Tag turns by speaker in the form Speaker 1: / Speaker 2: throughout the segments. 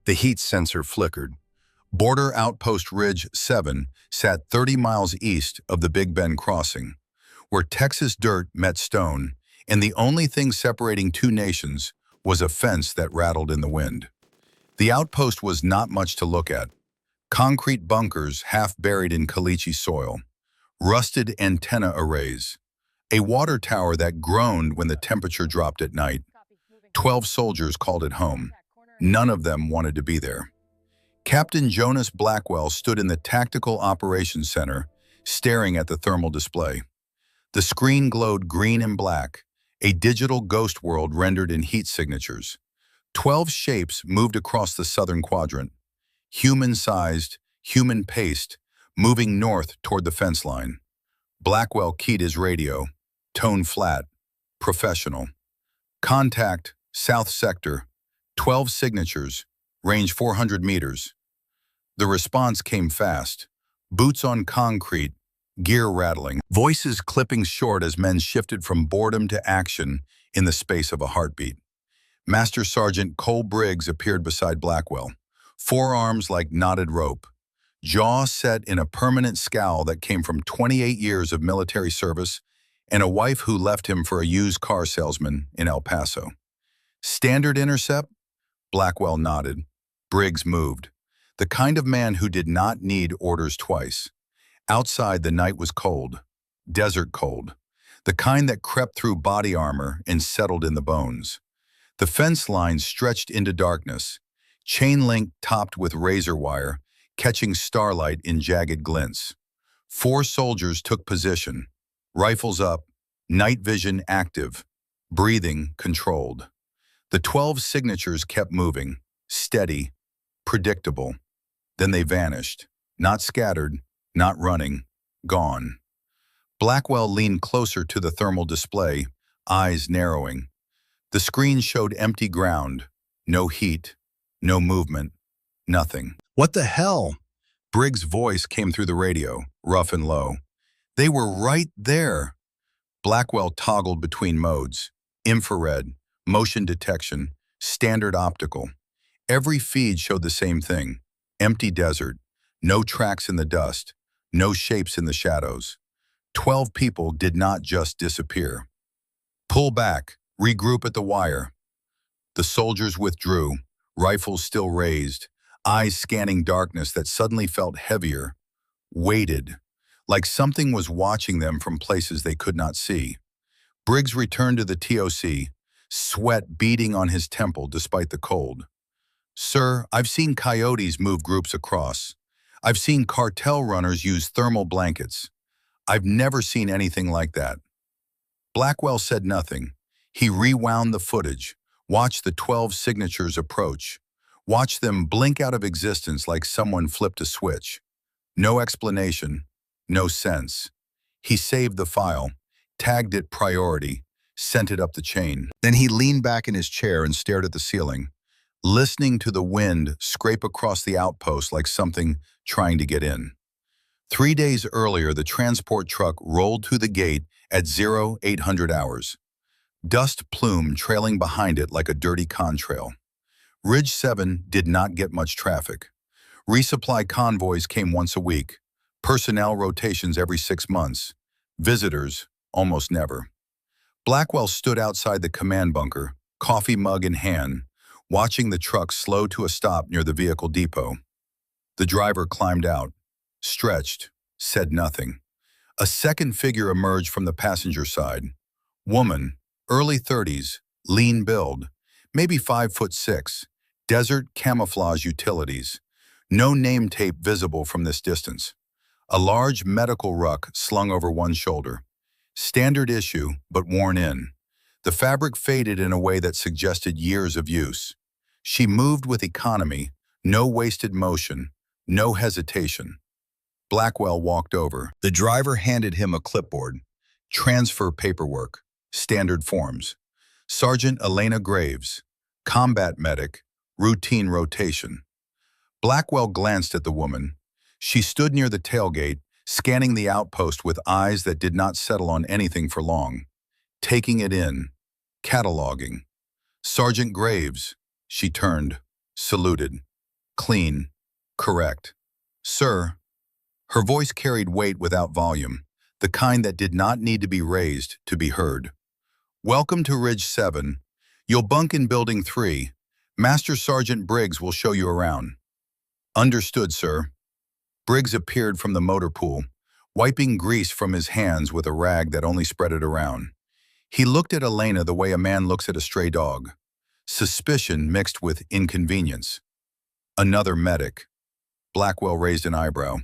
Speaker 1: The heat sensor flickered. Border Outpost Ridge 7 sat 30 miles east of the Big Bend crossing, where Texas dirt met stone, and the only thing separating two nations was a fence that rattled in the wind. The outpost was not much to look at. Concrete bunkers half buried in caliche soil, rusted antenna arrays, a water tower that groaned when the temperature dropped at night. 12 soldiers called it home. None of them wanted to be there. Captain Jonas Blackwell stood in the Tactical Operations Center, staring at the thermal display. The screen glowed green and black, a digital ghost world rendered in heat signatures. 12 shapes moved across the southern quadrant, human-sized, human-paced, moving north toward the fence line. Blackwell keyed his radio, tone flat, professional. Contact, South Sector, 12 signatures, range 400 meters. The response came fast, boots on concrete, gear rattling, voices clipping short as men shifted from boredom to action in the space of a heartbeat. Master Sergeant Cole Briggs appeared beside Blackwell, forearms like knotted rope, jaw set in a permanent scowl that came from 28 years of military service and a wife who left him for a used car salesman in El Paso. Standard intercept? Blackwell nodded. Briggs moved. The kind of man who did not need orders twice. Outside, the night was cold, desert cold, the kind that crept through body armor and settled in the bones. The fence line stretched into darkness, chain link topped with razor wire, catching starlight in jagged glints. 4 soldiers took position, rifles up, night vision active, breathing controlled. The 12 signatures kept moving, steady, predictable. Then they vanished, not scattered, not running, gone. Blackwell leaned closer to the thermal display, eyes narrowing. The screen showed empty ground, no heat, no movement, nothing. "What the hell?" Briggs' voice came through the radio, rough and low. "They were right there." Blackwell toggled between modes, infrared, motion detection, standard optical. Every feed showed the same thing, empty desert, no tracks in the dust, no shapes in the shadows. 12 people did not just disappear. "Pull back, regroup at the wire." The soldiers withdrew, rifles still raised, eyes scanning darkness that suddenly felt heavier, weighted, like something was watching them from places they could not see. Briggs returned to the TOC, sweat beading on his temple despite the cold. "Sir, I've seen coyotes move groups across. I've seen cartel runners use thermal blankets. I've never seen anything like that." Blackwell said nothing. He rewound the footage, watched the 12 signatures approach, watched them blink out of existence like someone flipped a switch. No explanation, no sense. He saved the file, tagged it priority, sent it up the chain. Then he leaned back in his chair and stared at the ceiling, listening to the wind scrape across the outpost like something trying to get in. 3 days earlier, the transport truck rolled through the gate at 0800 hours. Dust plume trailing behind it like a dirty contrail. Ridge 7 did not get much traffic. Resupply convoys came once a week, personnel rotations every 6 months, visitors almost never. Blackwell stood outside the command bunker, coffee mug in hand, watching the truck slow to a stop near the vehicle depot. The driver climbed out, stretched, said nothing. A second figure emerged from the passenger side. Woman, early 30s, lean build, maybe 5'6", desert camouflage utilities. No name tape visible from this distance. A large medical ruck slung over one shoulder. Standard issue, but worn in. The fabric faded in a way that suggested years of use. She moved with economy, no wasted motion, no hesitation. Blackwell walked over. The driver handed him a clipboard. Transfer paperwork, standard forms. Sergeant Elena Graves, combat medic, routine rotation. Blackwell glanced at the woman. She stood near the tailgate, scanning the outpost with eyes that did not settle on anything for long. Taking it in, cataloging. "Sergeant Graves," she turned, saluted. Clean. Correct. Sir. Her voice carried weight without volume, the kind that did not need to be raised to be heard. Welcome to Ridge 7. You'll bunk in Building 3. Master Sergeant Briggs will show you around. Understood, sir. Briggs appeared from the motor pool, wiping grease from his hands with a rag that only spread it around. He looked at Elena the way a man looks at a stray dog. Suspicion mixed with inconvenience. Another medic. Blackwell raised an eyebrow.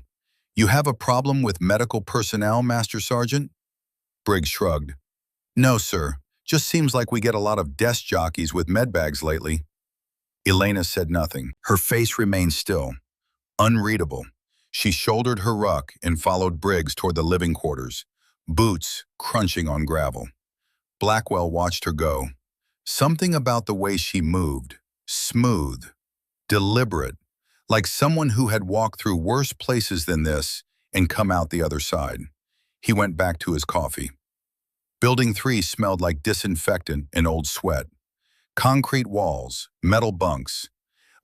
Speaker 1: You have a problem with medical personnel, Master Sergeant? Briggs shrugged. No, sir. Just seems like we get a lot of desk jockeys with medbags lately. Elena said nothing. Her face remained still, unreadable. She shouldered her ruck and followed Briggs toward the living quarters, boots crunching on gravel. Blackwell watched her go. Something about the way she moved, smooth, deliberate, like someone who had walked through worse places than this and come out the other side. He went back to his coffee. Building 3 smelled like disinfectant and old sweat. Concrete walls, metal bunks,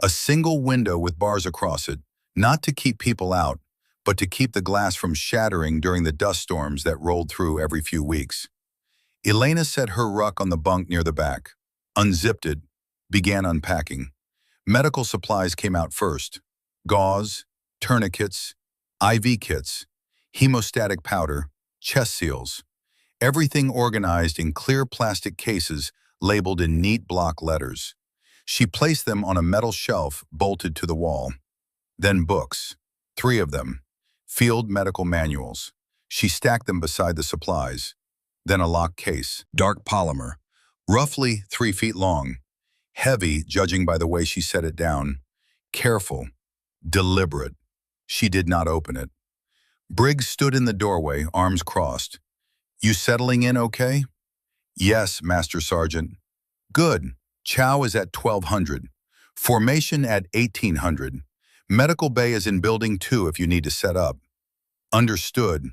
Speaker 1: a single window with bars across it, not to keep people out, but to keep the glass from shattering during the dust storms that rolled through every few weeks. Elena set her ruck on the bunk near the back, unzipped it, began unpacking. Medical supplies came out first. Gauze, tourniquets, IV kits, hemostatic powder, chest seals. Everything organized in clear plastic cases labeled in neat block letters. She placed them on a metal shelf bolted to the wall. Then books, 3 of them, field medical manuals. She stacked them beside the supplies. Then a locked case, dark polymer, roughly 3 feet long, heavy judging by the way she set it down, careful, deliberate. She did not open it. Briggs stood in the doorway, arms crossed. You settling in okay? Yes, Master Sergeant. Good. Chow is at 1200. Formation at 1800. Medical bay is in Building 2 if you need to set up. Understood.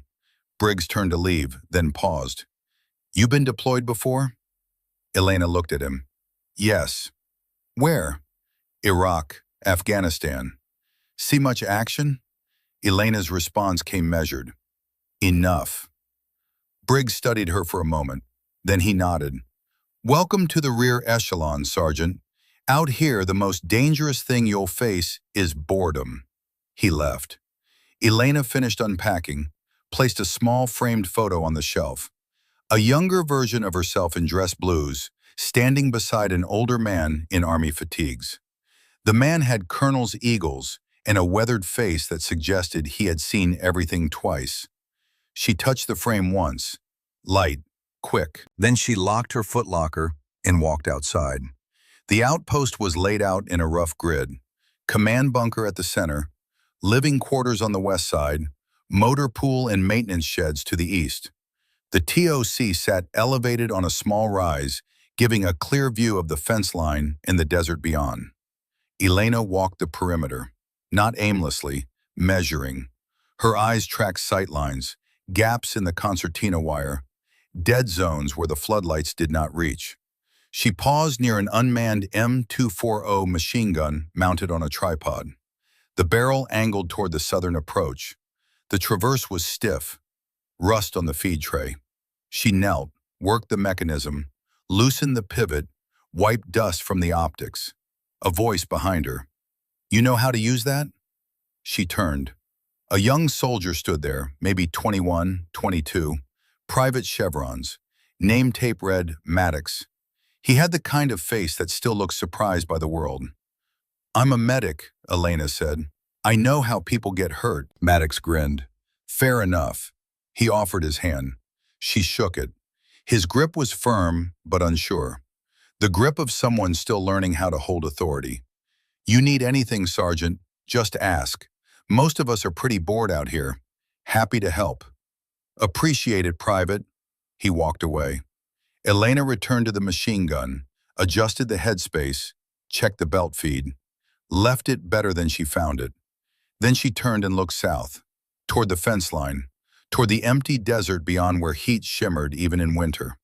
Speaker 1: Briggs turned to leave, then paused. You been deployed before? Elena looked at him. Yes. Where? Iraq, Afghanistan. See much action? Elena's response came measured. Enough. Briggs studied her for a moment. Then he nodded. Welcome to the rear echelon, Sergeant. Out here, the most dangerous thing you'll face is boredom. He left. Elena finished unpacking, placed a small framed photo on the shelf. A younger version of herself in dress blues, standing beside an older man in army fatigues. The man had colonel's eagles and a weathered face that suggested he had seen everything twice. She touched the frame once, light, quick. Then she locked her footlocker and walked outside. The outpost was laid out in a rough grid. Command bunker at the center, living quarters on the west side, motor pool and maintenance sheds to the east. The TOC sat elevated on a small rise, giving a clear view of the fence line and the desert beyond. Elena walked the perimeter, not aimlessly, measuring. Her eyes tracked sightlines, gaps in the concertina wire, dead zones where the floodlights did not reach. She paused near an unmanned M240 machine gun mounted on a tripod. The barrel angled toward the southern approach. The traverse was stiff, rust on the feed tray. She knelt, worked the mechanism, loosened the pivot, wiped dust from the optics. A voice behind her. You know how to use that? She turned. A young soldier stood there, maybe 21, 22, private chevrons, name tape read Maddox. He had the kind of face that still looks surprised by the world. I'm a medic, Elena said. I know how people get hurt. Maddox grinned. Fair enough. He offered his hand. She shook it. His grip was firm, but unsure. The grip of someone still learning how to hold authority. You need anything, Sergeant, just ask. Most of us are pretty bored out here. Happy to help. Appreciate it, Private. He walked away. Elena returned to the machine gun, adjusted the headspace, checked the belt feed, left it better than she found it. Then she turned and looked south, toward the fence line, toward the empty desert beyond where heat shimmered even in winter.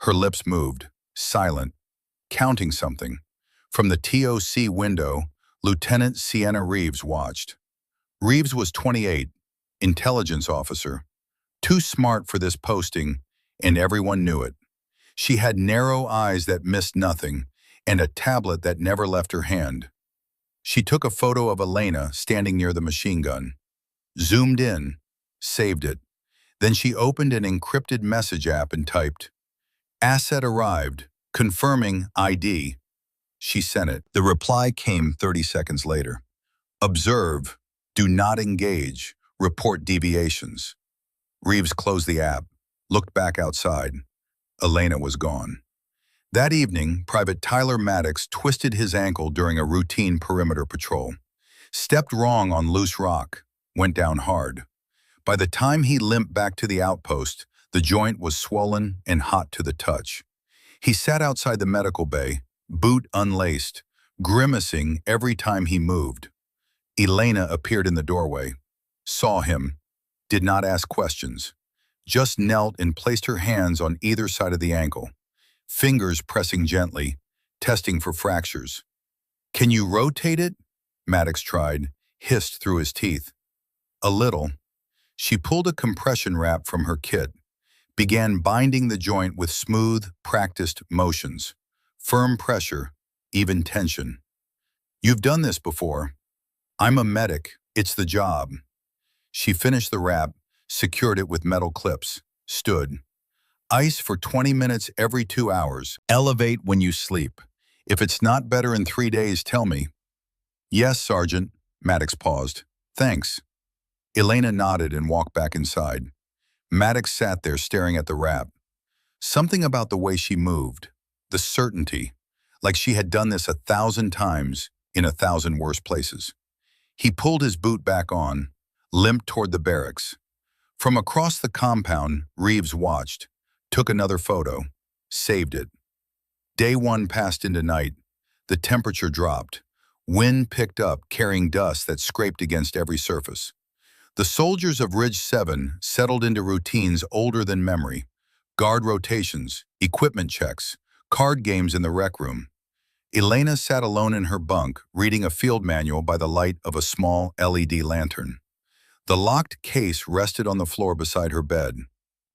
Speaker 1: Her lips moved, silent, counting something. From the TOC window, Lieutenant Sienna Reeves watched. Reeves was 28, intelligence officer, too smart for this posting, and everyone knew it. She had narrow eyes that missed nothing, and a tablet that never left her hand. She took a photo of Elena standing near the machine gun, zoomed in, saved it. Then she opened an encrypted message app and typed, "Asset arrived, confirming ID." She sent it. The reply came 30 seconds later. "Observe, do not engage, report deviations." Reeves closed the app, looked back outside. Elena was gone. That evening, Private Tyler Maddox twisted his ankle during a routine perimeter patrol. Stepped wrong on loose rock, went down hard. By the time he limped back to the outpost, the joint was swollen and hot to the touch. He sat outside the medical bay, boot unlaced, grimacing every time he moved. Elena appeared in the doorway, saw him, did not ask questions, just knelt and placed her hands on either side of the ankle, fingers pressing gently, testing for fractures. "Can you rotate it?" Maddox tried, hissed through his teeth. "A little." She pulled a compression wrap from her kit, began binding the joint with smooth, practiced motions. Firm pressure, even tension. "You've done this before." "I'm a medic. It's the job." She finished the wrap, secured it with metal clips, stood. "Ice for 20 minutes every 2 hours. Elevate when you sleep. If it's not better in 3 days, tell me." "Yes, Sergeant." Maddox paused. "Thanks." Elena nodded and walked back inside. Maddox sat there staring at the wrap. Something about the way she moved, the certainty, like she had done this 1,000 times in 1,000 worse places. He pulled his boot back on, limped toward the barracks. From across the compound, Reeves watched, took another photo, saved it. Day 1 passed into night. The temperature dropped. Wind picked up, carrying dust that scraped against every surface. The soldiers of Ridge 7 settled into routines older than memory. Guard rotations, equipment checks, card games in the rec room. Elena sat alone in her bunk, reading a field manual by the light of a small LED lantern. The locked case rested on the floor beside her bed,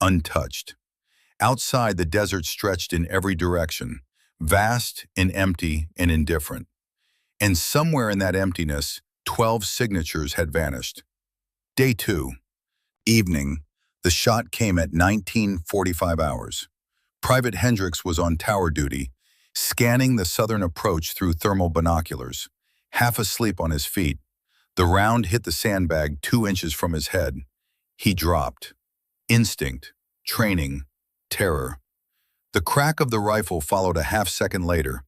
Speaker 1: untouched. Outside, the desert stretched in every direction, vast and empty and indifferent. And somewhere in that emptiness, 12 signatures had vanished. Day 2. Evening. The shot came at 19:45 hours. Private Hendricks was on tower duty, scanning the southern approach through thermal binoculars, half asleep on his feet. The round hit the sandbag 2 inches from his head. He dropped. Instinct, training, terror. The crack of the rifle followed a half-second later,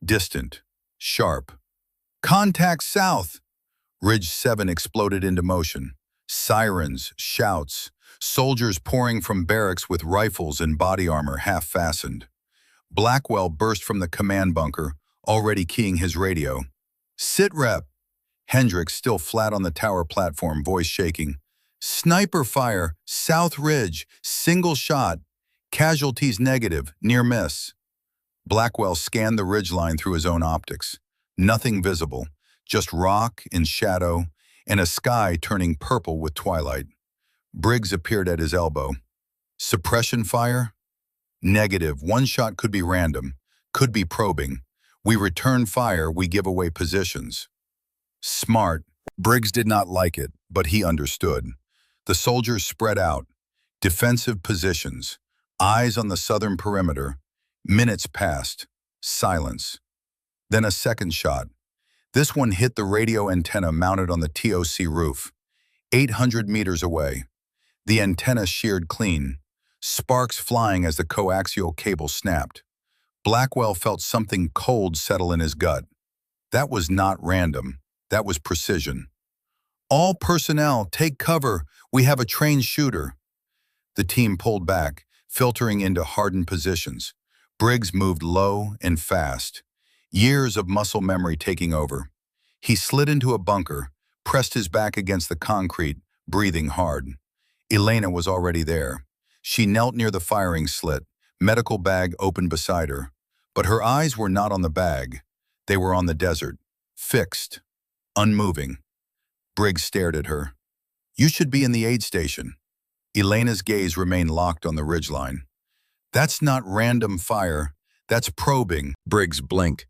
Speaker 1: distant, sharp. "Contact south!" Ridge 7 exploded into motion. Sirens, shouts, soldiers pouring from barracks with rifles and body armor half-fastened. Blackwell burst from the command bunker, already keying his radio. "Sit rep!" Hendricks, still flat on the tower platform, voice shaking. "Sniper fire, South Ridge, single shot. Casualties negative, near miss." Blackwell scanned the ridgeline through his own optics. Nothing visible, just rock and shadow, and a sky turning purple with twilight. Briggs appeared at his elbow. "Suppression fire?" "Negative. One shot could be random, could be probing. We return fire, we give away positions." Smart. Briggs did not like it, but he understood. The soldiers spread out. Defensive positions. Eyes on the southern perimeter. Minutes passed. Silence. Then a second shot. This one hit the radio antenna mounted on the TOC roof, 800 meters away. The antenna sheared clean, sparks flying as the coaxial cable snapped. Blackwell felt something cold settle in his gut. That was not random. That was precision. "All personnel, take cover. We have a trained shooter." The team pulled back, filtering into hardened positions. Briggs moved low and fast, years of muscle memory taking over. He slid into a bunker, pressed his back against the concrete, breathing hard. Elena was already there. She knelt near the firing slit, medical bag open beside her. But her eyes were not on the bag. They were on the desert, Fixed. Unmoving. Briggs stared at her. You should be in the aid station. Elena's gaze remained locked on the ridgeline. That's not random fire. That's probing. Briggs blinked.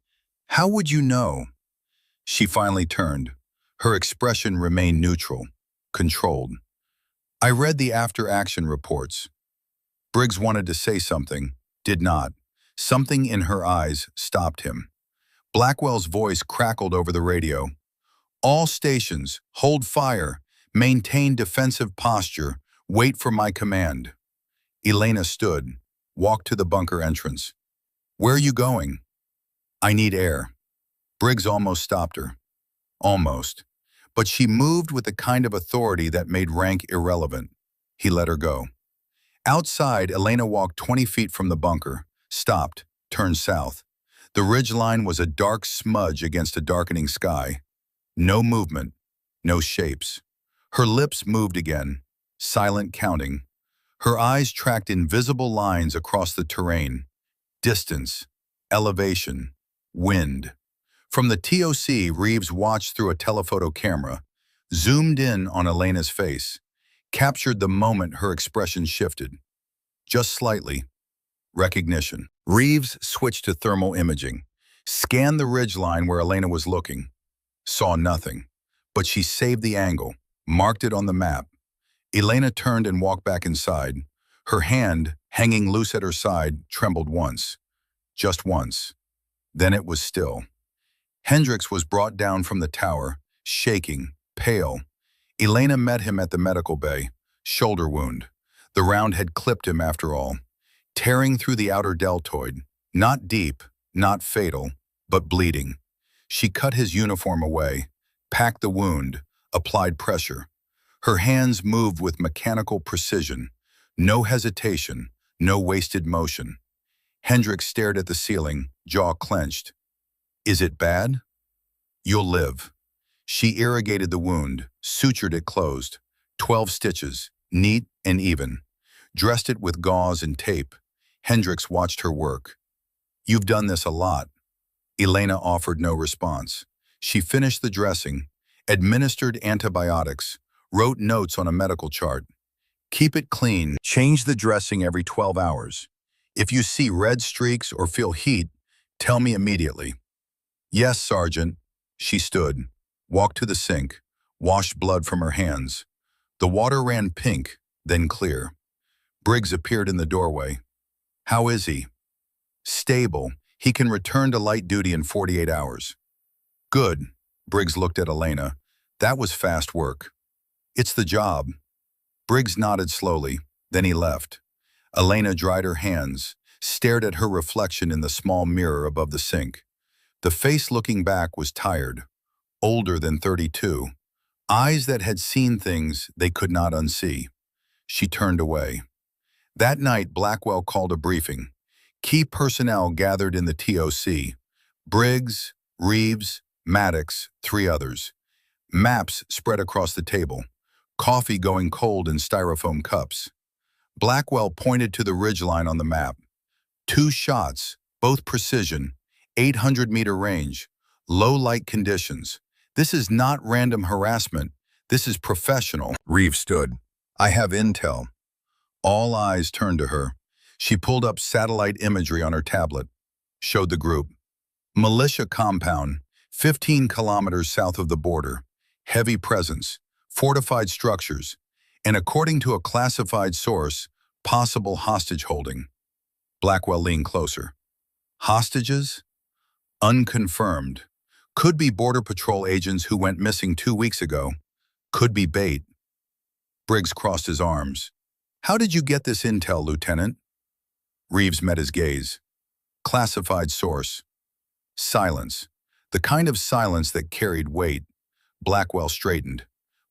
Speaker 1: How would you know? She finally turned. Her expression remained neutral, controlled. I read the after-action reports. Briggs wanted to say something, did not. Something in her eyes stopped him. Blackwell's voice crackled over the radio. All stations, hold fire, maintain defensive posture, wait for my command. Elena stood, walked to the bunker entrance. Where are you going? I need air. Briggs almost stopped her. Almost. But she moved with the kind of authority that made rank irrelevant. He let her go. Outside, Elena walked 20 feet from the bunker, stopped, turned south. The ridgeline was a dark smudge against a darkening sky. No movement, no shapes. Her lips moved again, silent counting. Her eyes tracked invisible lines across the terrain. Distance, elevation, wind. From the TOC, Reeves watched through a telephoto camera, zoomed in on Elena's face, captured the moment her expression shifted. Just slightly. Recognition. Reeves switched to thermal imaging, scanned the ridgeline where Elena was looking. Saw nothing, but she saved the angle, marked it on the map. Elena turned and walked back inside. Her hand, hanging loose at her side, trembled once. Just once. Then it was still. Hendricks was brought down from the tower, shaking, pale. Elena met him at the medical bay. Shoulder wound. The round had clipped him after all. Tearing through the outer deltoid. Not deep, not fatal, but bleeding. She cut his uniform away, packed the wound, applied pressure. Her hands moved with mechanical precision. No hesitation, no wasted motion. Hendricks stared at the ceiling, jaw clenched. Is it bad? You'll live. She irrigated the wound, sutured it closed. 12 stitches, neat and even. Dressed it with gauze and tape. Hendricks watched her work. You've done this a lot. Elena offered no response. She finished the dressing, administered antibiotics, wrote notes on a medical chart. Keep it clean. Change the dressing every 12 hours. If you see red streaks or feel heat, tell me immediately. Yes, Sergeant. She stood, walked to the sink, washed blood from her hands. The water ran pink, then clear. Briggs appeared in the doorway. How is he? Stable. He can return to light duty in 48 hours. Good. Briggs looked at Elena. That was fast work. It's the job. Briggs nodded slowly, then he left. Elena dried her hands, stared at her reflection in the small mirror above the sink. The face looking back was tired, older than 32, eyes that had seen things they could not unsee. She turned away. That night, Blackwell called a briefing. Key personnel gathered in the TOC. Briggs, Reeves, Maddox, 3 others. Maps spread across the table. Coffee going cold in styrofoam cups. Blackwell pointed to the ridgeline on the map. 2 shots, both precision, 800-meter range, low light conditions. This is not random harassment. This is professional. Reeves stood. I have intel. All eyes turned to her. She pulled up satellite imagery on her tablet, showed the group. Militia compound, 15 kilometers south of the border. Heavy presence, fortified structures, and according to a classified source, possible hostage holding. Blackwell leaned closer. Hostages? Unconfirmed. Could be Border Patrol agents who went missing 2 weeks ago. Could be bait. Briggs crossed his arms. How did you get this intel, Lieutenant? Reeves met his gaze. Classified source. Silence. The kind of silence that carried weight. Blackwell straightened.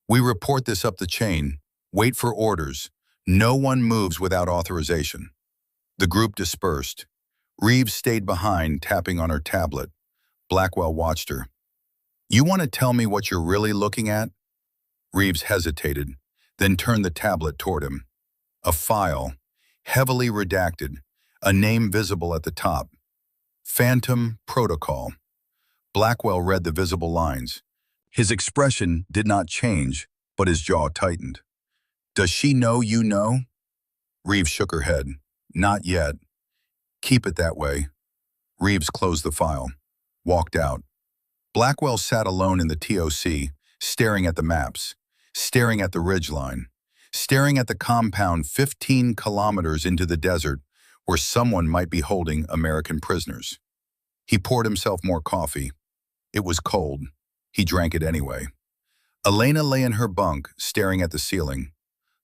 Speaker 1: We report this up the chain. Wait for orders. No one moves without authorization. The group dispersed. Reeves stayed behind, tapping on her tablet. Blackwell watched her. You want to tell me what you're really looking at? Reeves hesitated, then turned the tablet toward him. A file, heavily redacted, a name visible at the top. Phantom Protocol. Blackwell read the visible lines. His expression did not change, but his jaw tightened. Does she know you know? Reeves shook her head. Not yet. Keep it that way. Reeves closed the file. Walked out. Blackwell sat alone in the TOC, staring at the maps, staring at the ridgeline, staring at the compound 15 kilometers into the desert where someone might be holding American prisoners. He poured himself more coffee. It was cold. He drank it anyway. Elena lay in her bunk, staring at the ceiling.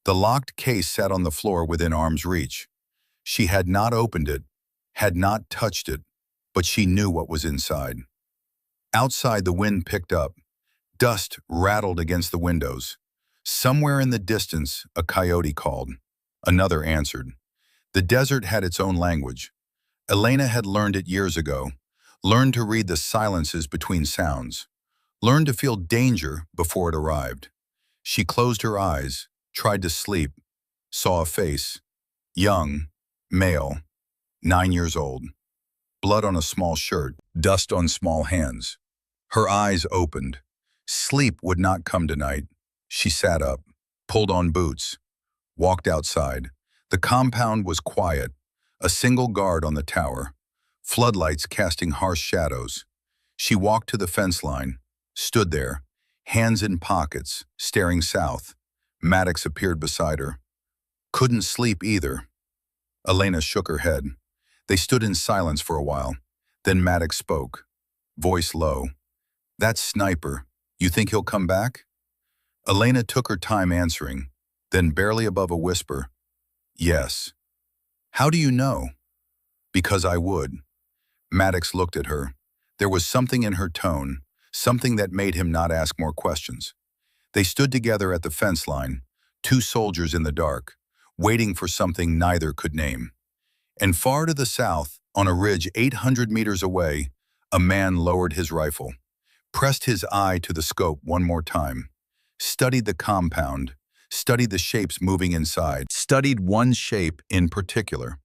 Speaker 1: The locked case sat on the floor within arm's reach. She had not opened it, had not touched it, but she knew what was inside. Outside, the wind picked up. Dust rattled against the windows. Somewhere in the distance, a coyote called. Another answered. The desert had its own language. Elena had learned it years ago, learned to read the silences between sounds, learned to feel danger before it arrived. She closed her eyes, tried to sleep, saw a face. Young, male, 9 years old. Blood on a small shirt, dust on small hands. Her eyes opened. Sleep would not come tonight. She sat up, pulled on boots, walked outside. The compound was quiet, a single guard on the tower, floodlights casting harsh shadows. She walked to the fence line, stood there, hands in pockets, staring south. Maddox appeared beside her. Couldn't sleep either. Elena shook her head. They stood in silence for a while. Then Maddox spoke, voice low. That sniper, you think he'll come back? Elena took her time answering, then barely above a whisper, yes. How do you know? Because I would. Maddox looked at her. There was something in her tone, something that made him not ask more questions. They stood together at the fence line, two soldiers in the dark, waiting for something neither could name. And far to the south, on a ridge 800 meters away, a man lowered his rifle, pressed his eye to the scope one more time, studied the compound, studied the shapes moving inside, studied one shape in particular.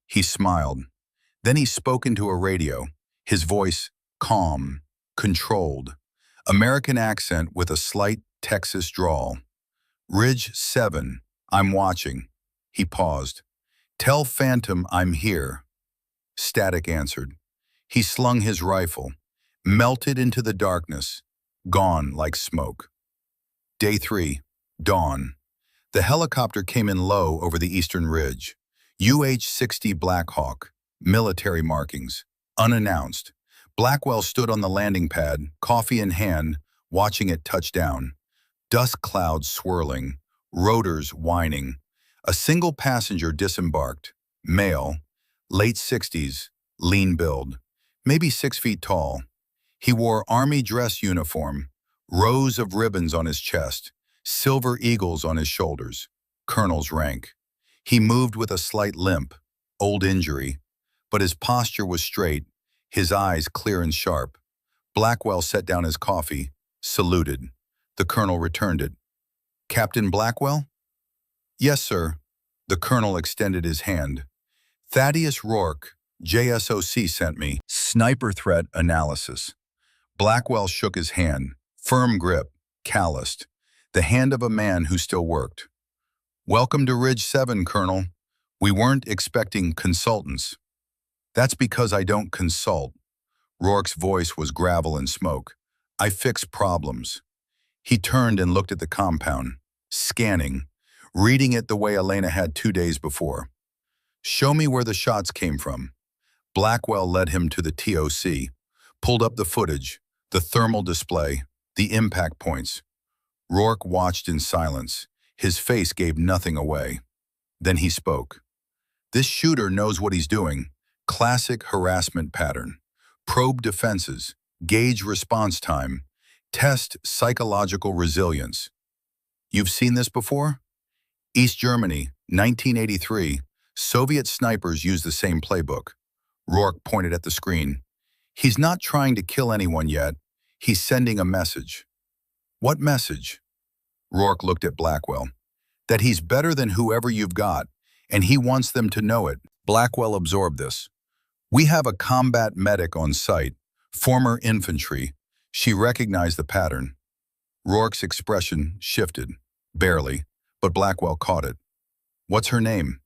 Speaker 1: He smiled. Then he spoke into a radio, his voice calm, controlled, American accent with a slight Texas drawl. Ridge 7, I'm watching. He paused. Tell Phantom I'm here. Static answered. He slung his rifle, melted into the darkness, gone like smoke. Day 3, dawn. The helicopter came in low over the eastern ridge. UH-60 Black Hawk, military markings, unannounced. Blackwell stood on the landing pad, coffee in hand, watching it touch down. Dust clouds swirling, rotors whining. A single passenger disembarked, male, late 60s, lean build, maybe 6 feet tall. He wore army dress uniform, rows of ribbons on his chest, silver eagles on his shoulders, colonel's rank. He moved with a slight limp, old injury, but his posture was straight, his eyes clear and sharp. Blackwell set down his coffee, saluted. The colonel returned it. Captain Blackwell? Yes, sir. The colonel extended his hand. Thaddeus Rourke, JSOC sent me. Sniper threat analysis. Blackwell shook his hand, firm grip, calloused, the hand of a man who still worked. Welcome to Ridge 7, Colonel. We weren't expecting consultants. That's because I don't consult. Rourke's voice was gravel and smoke. I fix problems. He turned and looked at the compound, scanning, reading it the way Elena had 2 days before. Show me where the shots came from. Blackwell led him to the TOC, pulled up the footage, the thermal display, the impact points. Rourke watched in silence. His face gave nothing away. Then he spoke. This shooter knows what he's doing. Classic harassment pattern. Probe defenses, gauge response time, test psychological resilience. You've seen this before? East Germany, 1983. Soviet snipers use the same playbook. Rourke pointed at the screen. He's not trying to kill anyone yet. He's sending a message. What message? Rourke looked at Blackwell. That he's better than whoever you've got, and he wants them to know it. Blackwell absorbed this. We have a combat medic on site, Former infantry. She recognized the pattern. Rourke's expression shifted. Barely, but Blackwell caught it. What's her name?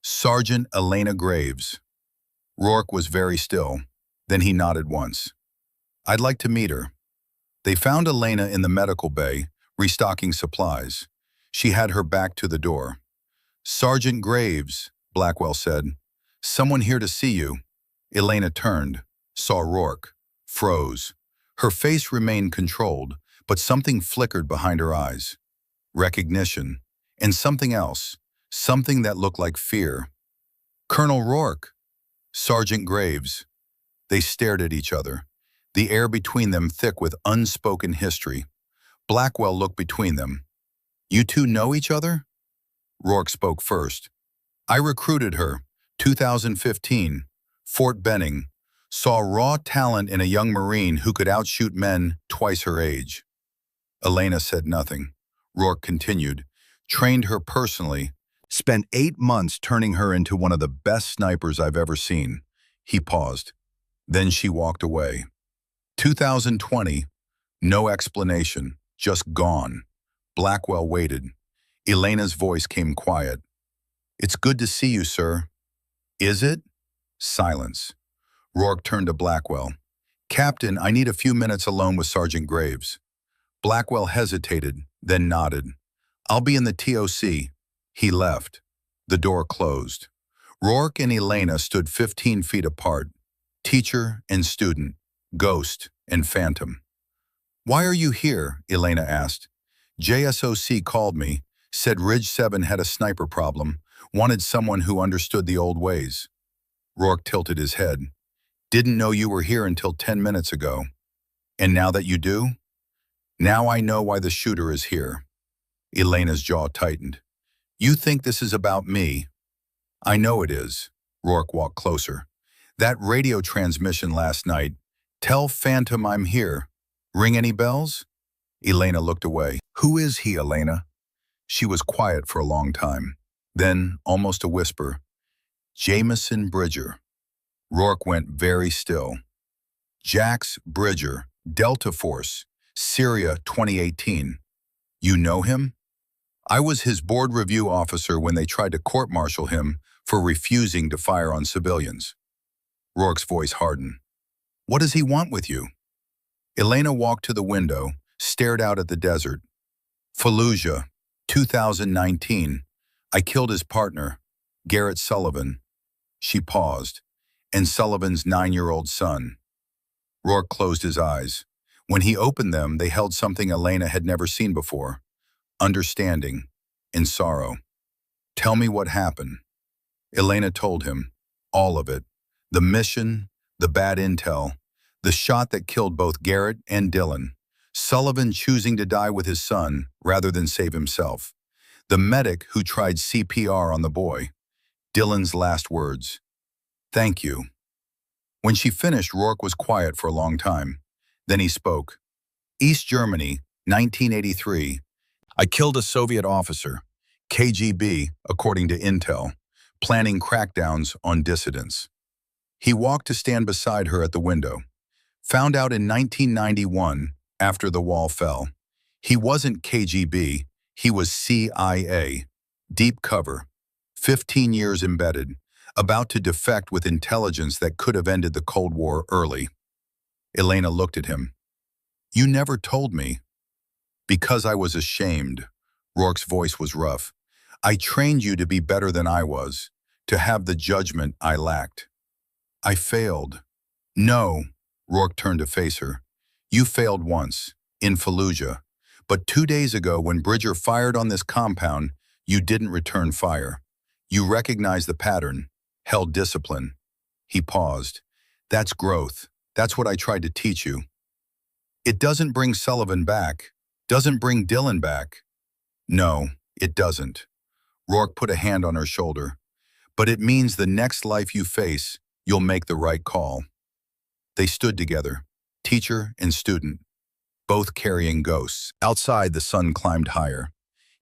Speaker 1: Sergeant Elena Graves. Rourke was very still. Then he nodded once. I'd like to meet her. They found Elena in the medical bay, restocking supplies. She had her back to the door. Sergeant Graves, Blackwell said. Someone here to see you. Elena turned, saw Rourke, froze. Her face remained controlled, but something flickered behind her eyes. Recognition, and something else, something that looked like fear. Colonel Rourke, Sergeant Graves. They stared at each other, the air between them thick with unspoken history. Blackwell looked between them. You two know each other? Rourke spoke first. I recruited her, 2015, Fort Benning. Saw raw talent in a young Marine who could outshoot men twice her age. Elena said nothing. Rourke continued. Trained her personally. Spent 8 months turning her into one of the best snipers I've ever seen. He paused. Then she walked away. 2020. No explanation. Just gone. Blackwell waited. Elena's voice came quiet. It's good to see you, sir. Is it? Silence. Rourke turned to Blackwell. Captain, I need a few minutes alone with Sergeant Graves. Blackwell hesitated, then nodded. I'll be in the TOC. He left. The door closed. Rourke and Elena stood 15 feet apart. Teacher and student, ghost and phantom. Why are you here? Elena asked. JSOC called me, said Ridge 7 had a sniper problem, wanted someone who understood the old ways. Rourke tilted his head. Didn't know you were here until 10 minutes ago. And now that you do? Now I know why the shooter is here. Elena's jaw tightened. You think this is about me? I know it is. Rourke walked closer. That radio transmission last night. Tell Phantom I'm here. Ring any bells? Elena looked away. Who is he, Elena? She was quiet for a long time. Then, almost a whisper, Jameson Bridger. Rourke went very still. Jax Bridger, Delta Force, Syria 2018. You know him? I was his board review officer when they tried to court-martial him for refusing to fire on civilians. Rourke's voice hardened. What does he want with you? Elena walked to the window, stared out at the desert. Fallujah, 2019. I killed his partner, Garrett Sullivan. She paused. And Sullivan's 9-year-old son. Rourke closed his eyes. When he opened them, they held something Elena had never seen before. Understanding and sorrow. Tell me what happened. Elena told him. All of it. The mission, the bad intel, the shot that killed both Garrett and Dylan. Sullivan choosing to die with his son rather than save himself. The medic who tried CPR on the boy. Dylan's last words. Thank you. When she finished, Rourke was quiet for a long time. Then he spoke. East Germany, 1983. I killed a Soviet officer, KGB, according to intel, planning crackdowns on dissidents. He walked to stand beside her at the window. Found out in 1991, after the wall fell. He wasn't KGB, he was CIA. Deep cover. 15 years embedded. About to defect with intelligence that could have ended the Cold War early. Elena looked at him. You never told me. Because I was ashamed. Rourke's voice was rough. I trained you to be better than I was, to have the judgment I lacked. I failed. No, Rourke turned to face her. You failed once, in Fallujah. But 2 days ago when Bridger fired on this compound, you didn't return fire. You recognized the pattern. Held discipline. He paused. That's growth. That's what I tried to teach you. It doesn't bring Sullivan back. Doesn't bring Dylan back. No, it doesn't. Rourke put a hand on her shoulder. But it means the next life you face, you'll make the right call. They stood together, teacher and student, both carrying ghosts. Outside, the sun climbed higher.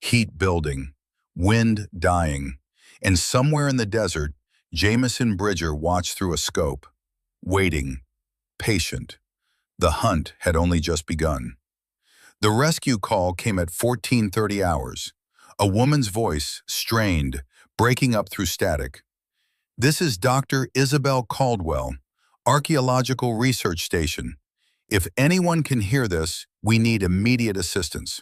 Speaker 1: Heat building. Wind dying. And somewhere in the desert, Jameson Bridger watched through a scope, waiting, patient. The hunt had only just begun. The rescue call came at 14:30 hours. A woman's voice, strained, breaking up through static. "This is Dr. Isabel Caldwell, Archaeological Research Station. If anyone can hear this, we need immediate assistance."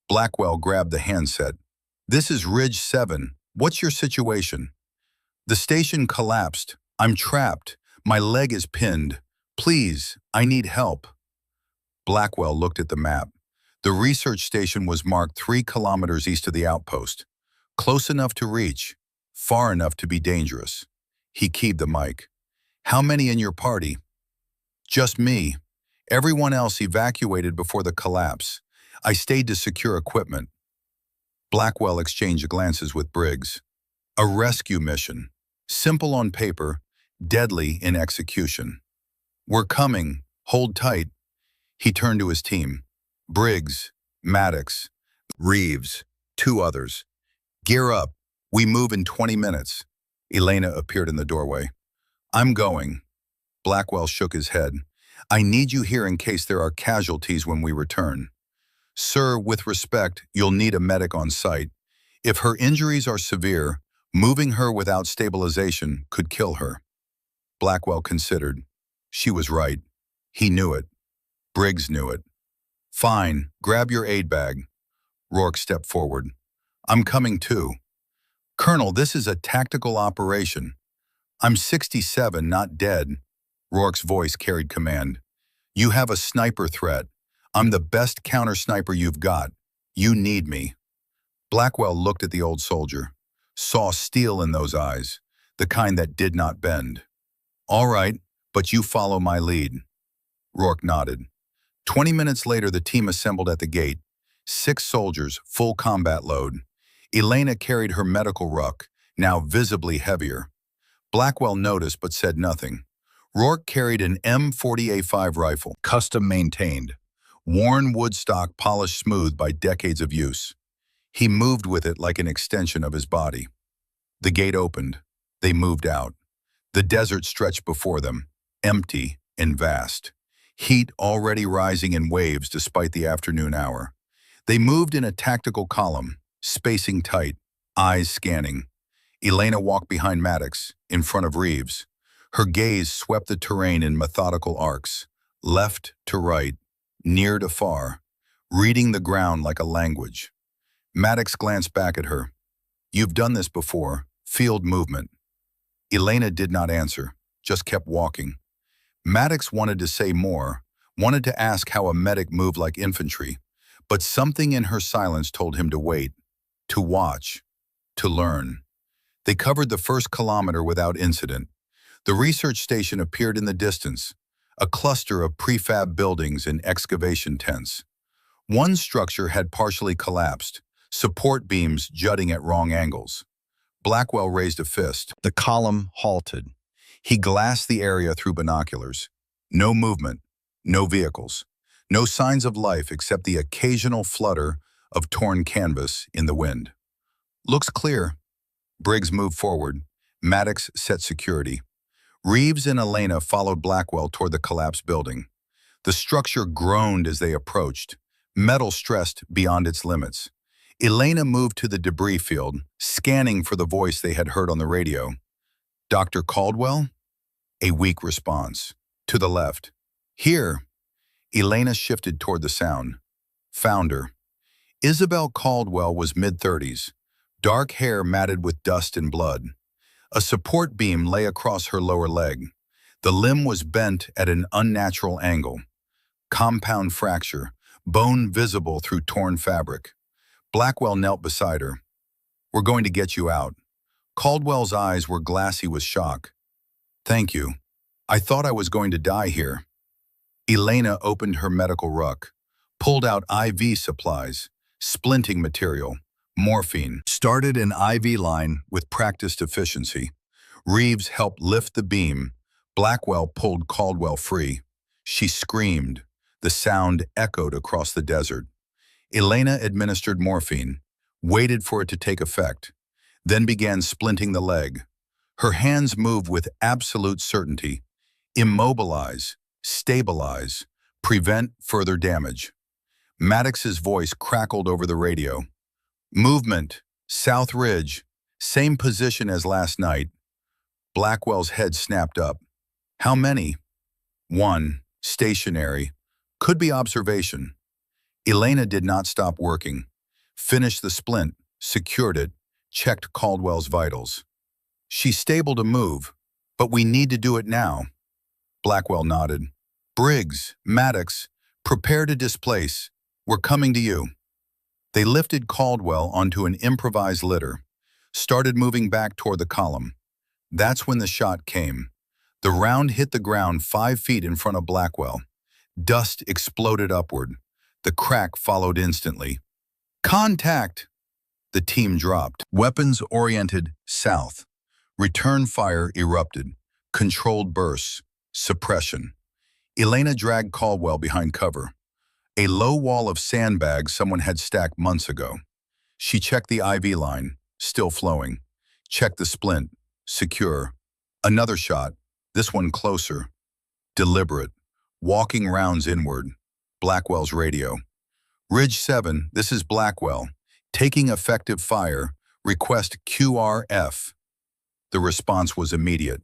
Speaker 1: Blackwell grabbed the handset. "This is Ridge 7. What's your situation?" "The station collapsed. I'm trapped. My leg is pinned. Please, I need help." Blackwell looked at the map. The research station was marked 3 kilometers east of the outpost. Close enough to reach, far enough to be dangerous. He keyed the mic. "How many in your party?" "Just me. Everyone else evacuated before the collapse. I stayed to secure equipment." Blackwell exchanged glances with Briggs. A rescue mission. Simple on paper, deadly in execution. "We're coming. Hold tight." He turned to his team. Briggs, Maddox, Reeves, 2 others. "Gear up. We move in 20 minutes." Elena appeared in the doorway. "I'm going." Blackwell shook his head. "I need you here in case there are casualties when we return." "Sir, with respect, you'll need a medic on site. If her injuries are severe, moving her without stabilization could kill her." Blackwell considered. She was right. He knew it. Briggs knew it. "Fine, grab your aid bag." Rourke stepped forward. "I'm coming too." "Colonel, this is a tactical operation." "I'm 67, not dead." Rourke's voice carried command. "You have a sniper threat. I'm the best counter-sniper you've got. You need me." Blackwell looked at the old soldier, saw steel in those eyes, the kind that did not bend. "All right, but you follow my lead." Rourke nodded. 20 minutes later, the team assembled at the gate. 6 soldiers, full combat load. Elena carried her medical ruck, now visibly heavier. Blackwell noticed but said nothing. Rourke carried an M40A5 rifle, custom maintained. Worn wood stock polished smooth by decades of use. He moved with it like an extension of his body. The gate opened. They moved out. The desert stretched before them, empty and vast. Heat already rising in waves despite the afternoon hour. They moved in a tactical column, spacing tight, eyes scanning. Elena walked behind Maddox, in front of Reeves. Her gaze swept the terrain in methodical arcs, left to right, near to far, reading the ground like a language. Maddox glanced back at her. "You've done this before, field movement." Elena did not answer, just kept walking. Maddox wanted to say more, wanted to ask how a medic moved like infantry, but something in her silence told him to wait, to watch, to learn. They covered the first kilometer without incident. The research station appeared in the distance, a cluster of prefab buildings and excavation tents. One structure had partially collapsed, support beams jutting at wrong angles. Blackwell raised a fist. The column halted. He glassed the area through binoculars. No movement, no vehicles, no signs of life except the occasional flutter of torn canvas in the wind. "Looks clear." Briggs moved forward. Maddox set security. Reeves and Elena followed Blackwell toward the collapsed building. The structure groaned as they approached, metal stressed beyond its limits. Elena moved to the debris field, scanning for the voice they had heard on the radio. "Dr. Caldwell?" A weak response. To the left. "Here." Elena shifted toward the sound. Found her. Isabel Caldwell was mid-30s, dark hair matted with dust and blood. A support beam lay across her lower leg. The limb was bent at an unnatural angle. Compound fracture, bone visible through torn fabric. Blackwell knelt beside her. "We're going to get you out." Caldwell's eyes were glassy with shock. "Thank you. I thought I was going to die here." Elena opened her medical ruck, pulled out IV supplies, splinting material, morphine, started an IV line with practiced efficiency. Reeves helped lift the beam. Blackwell pulled Caldwell free. She screamed. The sound echoed across the desert. Elena administered morphine, waited for it to take effect, then began splinting the leg. Her hands moved with absolute certainty. "Immobilize. Stabilize. Prevent further damage. Maddox's voice crackled over the radio. Movement. South Ridge. Same position as last night. Blackwell's head snapped up. How many? One. Stationary. Could be observation. Elena did not stop working. Finished the splint, secured it, checked Caldwell's vitals. She's stable to move, but we need to do it now. Blackwell nodded. Briggs, Maddox, prepare to displace. We're coming to you. They lifted Caldwell onto an improvised litter, started moving back toward the column. That's when the shot came. The round hit the ground 5 feet in front of Blackwell. Dust exploded upward. The crack followed instantly. Contact! The team dropped. Weapons oriented south. Return fire erupted. Controlled bursts. Suppression. Elena dragged Caldwell behind cover. A low wall of sandbags someone had stacked months ago. She checked the IV line, still flowing. Checked the splint, secure. Another shot, this one closer. Deliberate. Walking rounds inward. Blackwell's radio. Ridge 7, this is Blackwell. Taking effective fire. Request QRF. The response was immediate.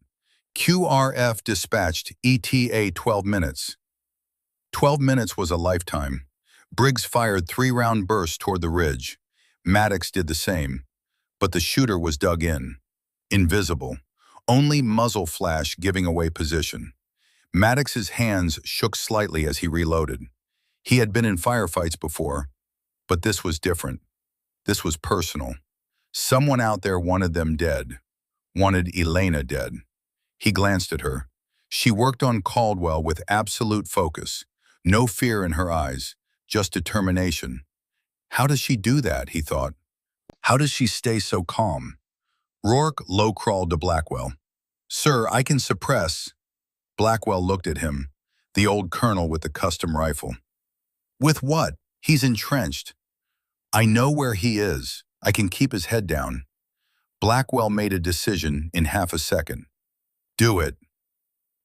Speaker 1: QRF dispatched ETA 12 minutes. 12 minutes was a lifetime. Briggs fired 3-round bursts toward the ridge. Maddox did the same. But the shooter was dug in. Invisible. Only muzzle flash giving away position. Maddox's hands shook slightly as he reloaded. He had been in firefights before, but this was different. This was personal. Someone out there wanted them dead. Wanted Elena dead. He glanced at her. She worked on Caldwell with absolute focus. No fear in her eyes, just determination. How does she do that, he thought. How does she stay so calm? Rourke low-crawled to Blackwell. Sir, I can suppress. Blackwell looked at him, the old colonel with the custom rifle. With what? He's entrenched. I know where he is. I can keep his head down. Blackwell made a decision in half a second. Do it.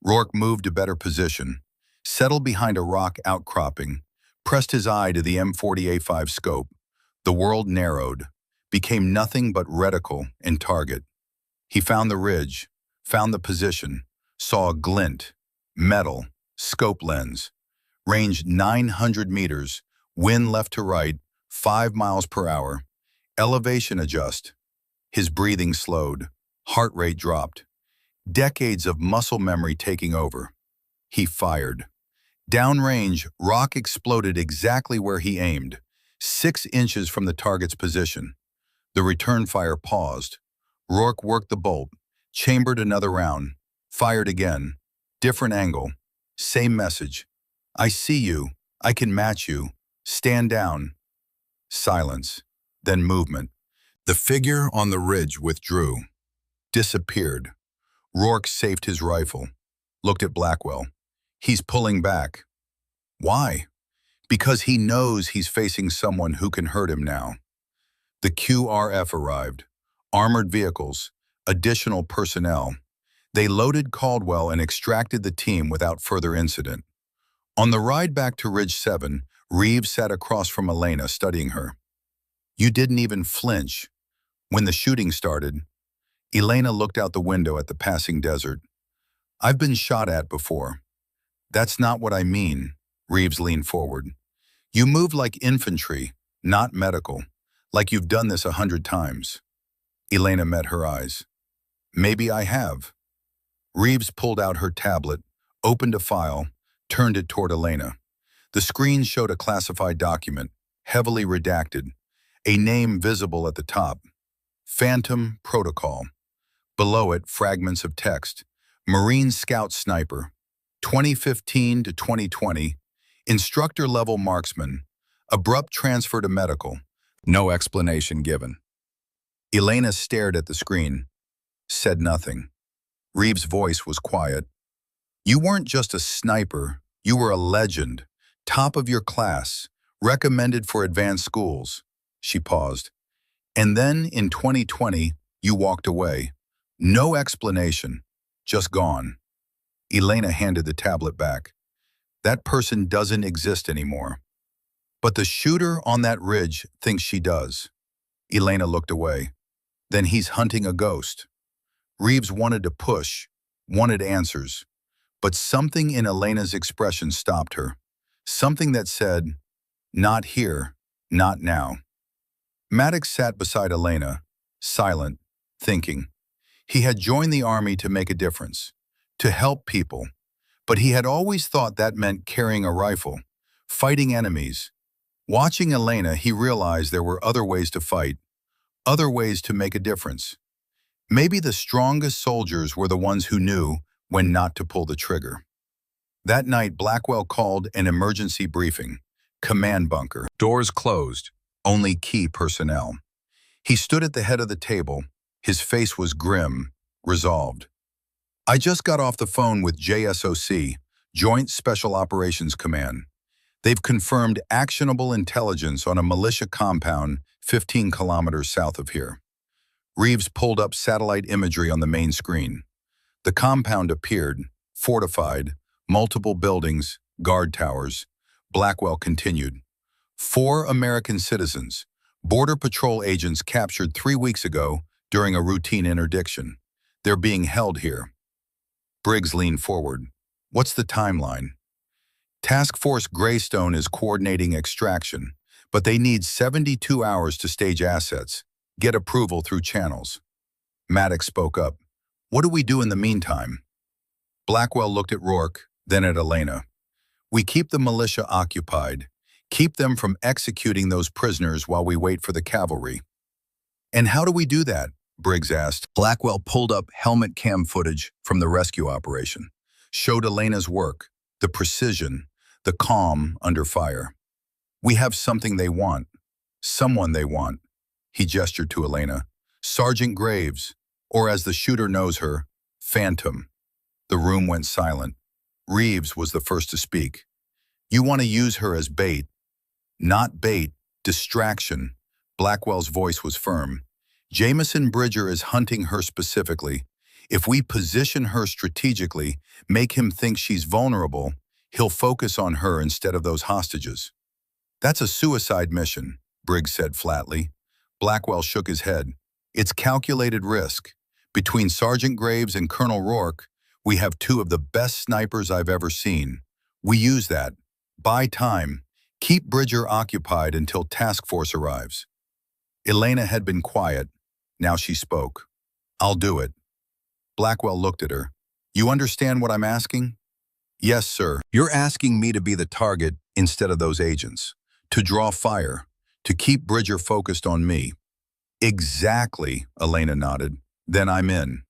Speaker 1: Rourke moved to better position, settled behind a rock outcropping, pressed his eye to the M40A5 scope. The world narrowed, became nothing but reticle and target. He found the ridge, found the position, saw a glint, metal, scope lens, range 900 meters, wind left to right, 5 miles per hour, elevation adjust. His breathing slowed, heart rate dropped. Decades of muscle memory taking over. He fired. Downrange, rock exploded exactly where he aimed, 6 inches from the target's position. The return fire paused. Rourke worked the bolt, chambered another round, fired again. Different angle. Same message. I see you. I can match you. Stand down. Silence. Then movement. The figure on the ridge withdrew. Disappeared. Rourke safed his rifle. Looked at Blackwell. He's pulling back. Why? Because he knows he's facing someone who can hurt him now. The QRF arrived. Armored vehicles. Additional personnel. They loaded Caldwell and extracted the team without further incident. On the ride back to Ridge 7, Reeves sat across from Elena, studying her. You didn't even flinch. When the shooting started, Elena looked out the window at the passing desert. I've been shot at before. That's not what I mean. Reeves leaned forward. You moved like infantry, not medical, like you've done this 100 times. Elena met her eyes. Maybe I have. Reeves pulled out her tablet, opened a file, turned it toward Elena. The screen showed a classified document, heavily redacted, a name visible at the top. Phantom Protocol. Below it, fragments of text. Marine Scout Sniper. 2015 to 2020. Instructor-level marksman. Abrupt transfer to medical. No explanation given. Elena stared at the screen. Said nothing. Reeves' voice was quiet. You weren't just a sniper. You were a legend. Top of your class. Recommended for advanced schools. She paused. And then, in 2020, you walked away. No explanation. Just gone. Elena handed the tablet back. That person doesn't exist anymore. But the shooter on that ridge thinks she does. Elena looked away. Then he's hunting a ghost. Reeves wanted to push, wanted answers. But something in Elena's expression stopped her. Something that said, not here, not now. Maddox sat beside Elena, silent, thinking. He had joined the army to make a difference, to help people, but he had always thought that meant carrying a rifle, fighting enemies. Watching Elena, he realized there were other ways to fight, other ways to make a difference. Maybe the strongest soldiers were the ones who knew when not to pull the trigger. That night, Blackwell called an emergency briefing. Command bunker. Doors closed. Only key personnel. He stood at the head of the table. His face was grim, resolved. I just got off the phone with JSOC, Joint Special Operations Command. They've confirmed actionable intelligence on a militia compound 15 kilometers south of here. Reeves pulled up satellite imagery on the main screen. The compound appeared, fortified, multiple buildings, guard towers. Blackwell continued. 4 American citizens, Border Patrol agents captured 3 weeks ago during a routine interdiction. They're being held here. Briggs leaned forward. What's the timeline? Task Force Greystone is coordinating extraction, but they need 72 hours to stage assets, get approval through channels. Maddox spoke up. What do we do in the meantime? Blackwell looked at Rourke, then at Elena. We keep the militia occupied, keep them from executing those prisoners while we wait for the cavalry. And how do we do that? Briggs asked. Blackwell pulled up helmet cam footage from the rescue operation, showed Elena's work, the precision, the calm under fire. We have something they want, someone they want. He gestured to Elena. Sergeant Graves, or as the shooter knows her, Phantom. The room went silent. Reeves was the first to speak. You want to use her as bait. Not bait, distraction. Blackwell's voice was firm. Jameson Bridger is hunting her specifically. If we position her strategically, make him think she's vulnerable, he'll focus on her instead of those hostages. That's a suicide mission, Briggs said flatly. Blackwell shook his head. It's calculated risk. Between Sergeant Graves and Colonel Rourke, we have 2 of the best snipers I've ever seen. We use that. Buy time. Keep Bridger occupied until task force arrives. Elena had been quiet. Now she spoke. I'll do it. Blackwell looked at her. You understand what I'm asking? Yes, sir. You're asking me to be the target instead of those agents. To draw fire. To keep Bridger focused on me. Exactly, Elena nodded. Then I'm in.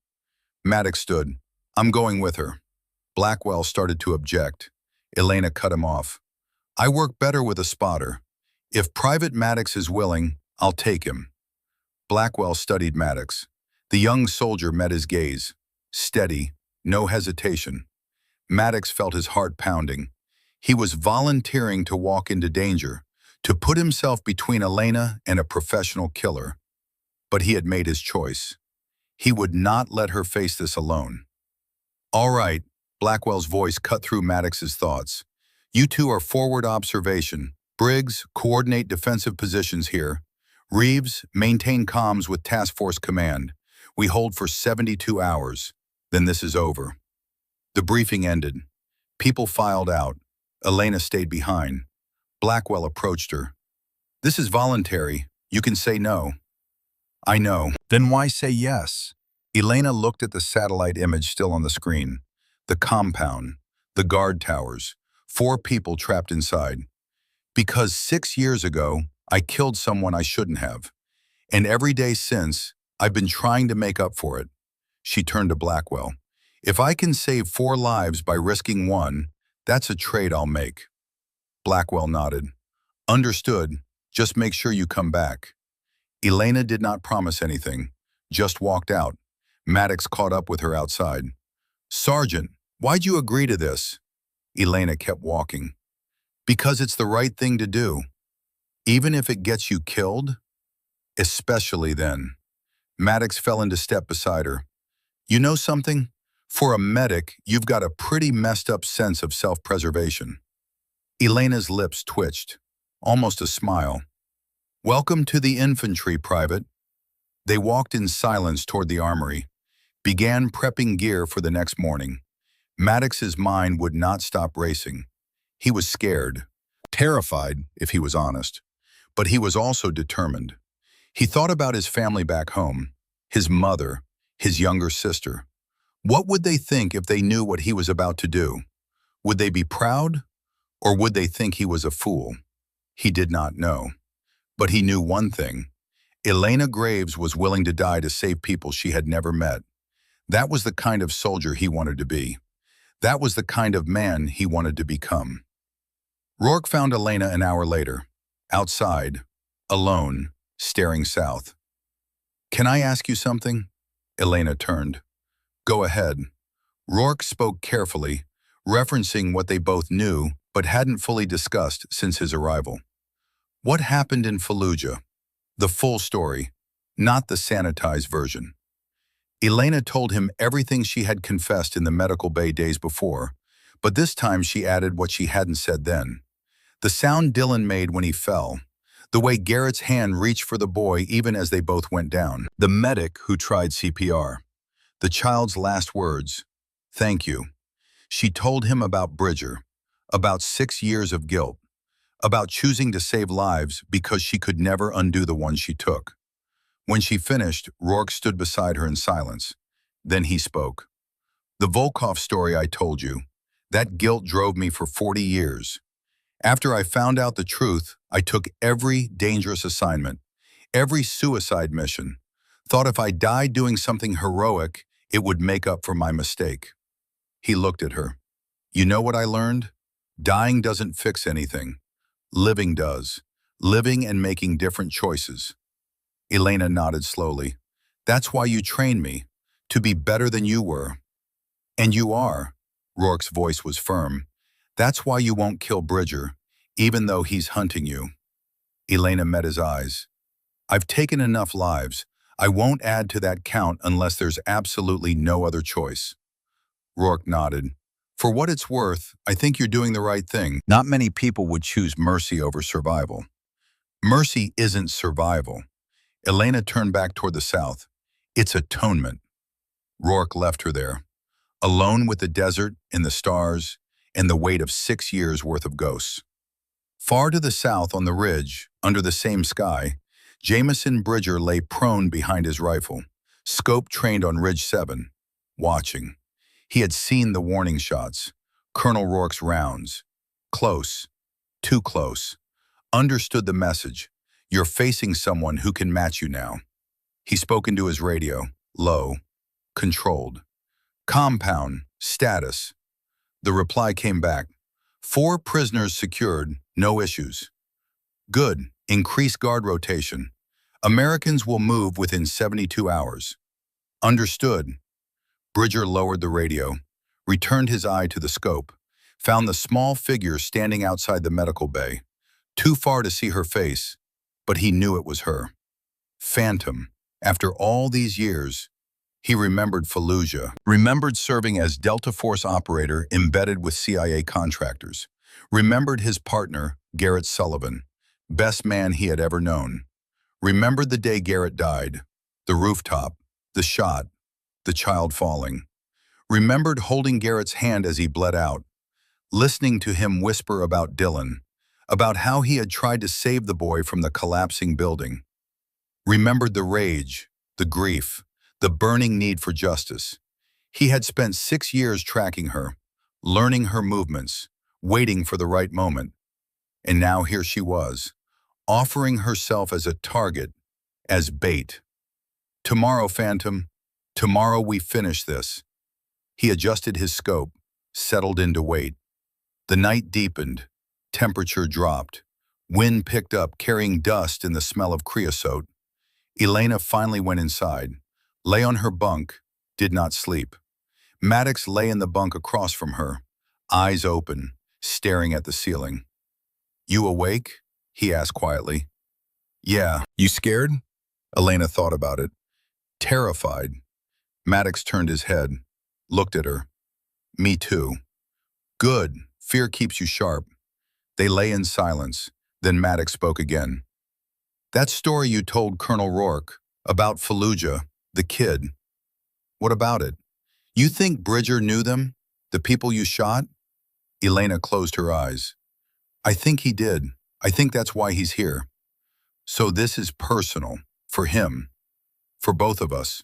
Speaker 1: Maddox stood. I'm going with her. Blackwell started to object. Elena cut him off. I work better with a spotter. If Private Maddox is willing, I'll take him. Blackwell studied Maddox. The young soldier met his gaze. Steady, no hesitation. Maddox felt his heart pounding. He was volunteering to walk into danger, to put himself between Elena and a professional killer. But he had made his choice. He would not let her face this alone. All right, Blackwell's voice cut through Maddox's thoughts. You 2 are forward observation. Briggs, coordinate defensive positions here. Reeves, maintain comms with Task Force Command. We hold for 72 hours. Then this is over. The briefing ended. People filed out. Elena stayed behind. Blackwell approached her. This is voluntary. You can say no. I know. Then why say yes? Elena looked at the satellite image still on the screen. The compound, the guard towers, 4 people trapped inside. Because 6 years ago, I killed someone I shouldn't have. And every day since, I've been trying to make up for it. She turned to Blackwell. If I can save 4 lives by risking 1, that's a trade I'll make. Blackwell nodded. Understood. Just make sure you come back. Elena did not promise anything, just walked out. Maddox caught up with her outside. Sergeant, why'd you agree to this? Elena kept walking. Because it's the right thing to do. Even if it gets you killed? Especially then. Maddox fell into step beside her. You know something? For a medic, you've got a pretty messed up sense of self-preservation. Elena's lips twitched, almost a smile. "Welcome to the infantry, Private." They walked in silence toward the armory, began prepping gear for the next morning. Maddox's mind would not stop racing. He was scared, terrified, if he was honest, but he was also determined. He thought about his family back home, his mother, his younger sister. What would they think if they knew what he was about to do? Would they be proud, or would they think he was a fool? He did not know. But he knew one thing. Elena Graves was willing to die to save people she had never met. That was the kind of soldier he wanted to be. That was the kind of man he wanted to become. Rourke found Elena an hour later, outside, alone, staring south. "Can I ask you something?" Elena turned. "Go ahead." Rourke spoke carefully, referencing what they both knew but hadn't fully discussed since his arrival. "What happened in Fallujah? The full story, not the sanitized version." Elena told him everything she had confessed in the medical bay days before, but this time she added what she hadn't said then. The sound Dylan made when he fell, the way Garrett's hand reached for the boy even as they both went down, the medic who tried CPR, the child's last words, "Thank you." She told him about Bridger, about 6 years of guilt, about choosing to save lives because she could never undo the ones she took. When she finished, Rourke stood beside her in silence. Then he spoke. "The Volkov story I told you, that guilt drove me for 40 years. After I found out the truth, I took every dangerous assignment, every suicide mission, thought if I died doing something heroic, it would make up for my mistake." He looked at her. "You know what I learned? Dying doesn't fix anything. Living does. Living and making different choices." Elena nodded slowly. "That's why you trained me, to be better than you were." "And you are." Rourke's voice was firm. "That's why you won't kill Bridger, even though he's hunting you." Elena met his eyes. "I've taken enough lives. I won't add to that count unless there's absolutely no other choice." Rourke nodded. "For what it's worth, I think you're doing the right thing. Not many people would choose mercy over survival." "Mercy isn't survival." Elena turned back toward the south. "It's atonement." Rourke left her there, alone with the desert and the stars and the weight of 6 years' worth of ghosts. Far to the south on the ridge, under the same sky, Jameson Bridger lay prone behind his rifle, scope trained on Ridge 7, watching. He had seen the warning shots, Colonel Rourke's rounds. Close, too close. Understood the message. You're facing someone who can match you now. He spoke into his radio, low, controlled. "Compound, status." The reply came back. 4 prisoners secured, no issues. "Good, increase guard rotation. Americans will move within 72 hours. Understood." Bridger lowered the radio, returned his eye to the scope, found the small figure standing outside the medical bay, too far to see her face, but he knew it was her. Phantom, after all these years, he remembered Fallujah, remembered serving as Delta Force operator embedded with CIA contractors, remembered his partner, Garrett Sullivan, best man he had ever known, remembered the day Garrett died, the rooftop, the shot, the child falling, remembered holding Garrett's hand as he bled out, listening to him whisper about Dylan, about how he had tried to save the boy from the collapsing building, remembered the rage, the grief, the burning need for justice. He had spent 6 years tracking her, learning her movements, waiting for the right moment. And now here she was, offering herself as a target, as bait. "Tomorrow, Phantom. Tomorrow we finish this." He adjusted his scope, settled in to wait. The night deepened, temperature dropped, wind picked up carrying dust and the smell of creosote. Elena finally went inside, lay on her bunk, did not sleep. Maddox lay in the bunk across from her, eyes open, staring at the ceiling. "You awake?" he asked quietly. "Yeah." "You scared?" Elena thought about it. "Terrified." Maddox turned his head, looked at her. "Me too." "Good. Fear keeps you sharp." They lay in silence. Then Maddox spoke again. That story you told Colonel Rourke about Fallujah, the kid, what about it? You think Bridger knew them? The people you shot? Elena closed her eyes. I think he did. I think that's why he's here. So this is personal. For him. For both of us.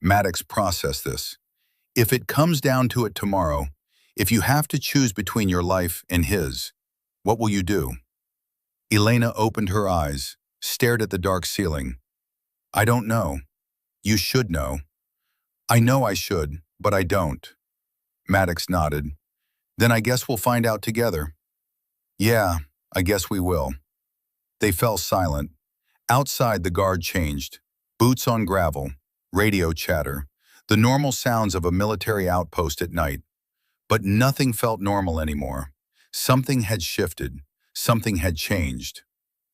Speaker 1: Maddox processed this. If it comes down to it tomorrow, if you have to choose between your life and his, what will you do? Elena opened her eyes, stared at the dark ceiling. I don't know. You should know. I know I should, but I don't. Maddox nodded. Then I guess we'll find out together. Yeah, I guess we will. They fell silent. Outside, the guard changed. Boots on gravel, radio chatter, the normal sounds of a military outpost at night. But nothing felt normal anymore. Something had shifted. Something had changed.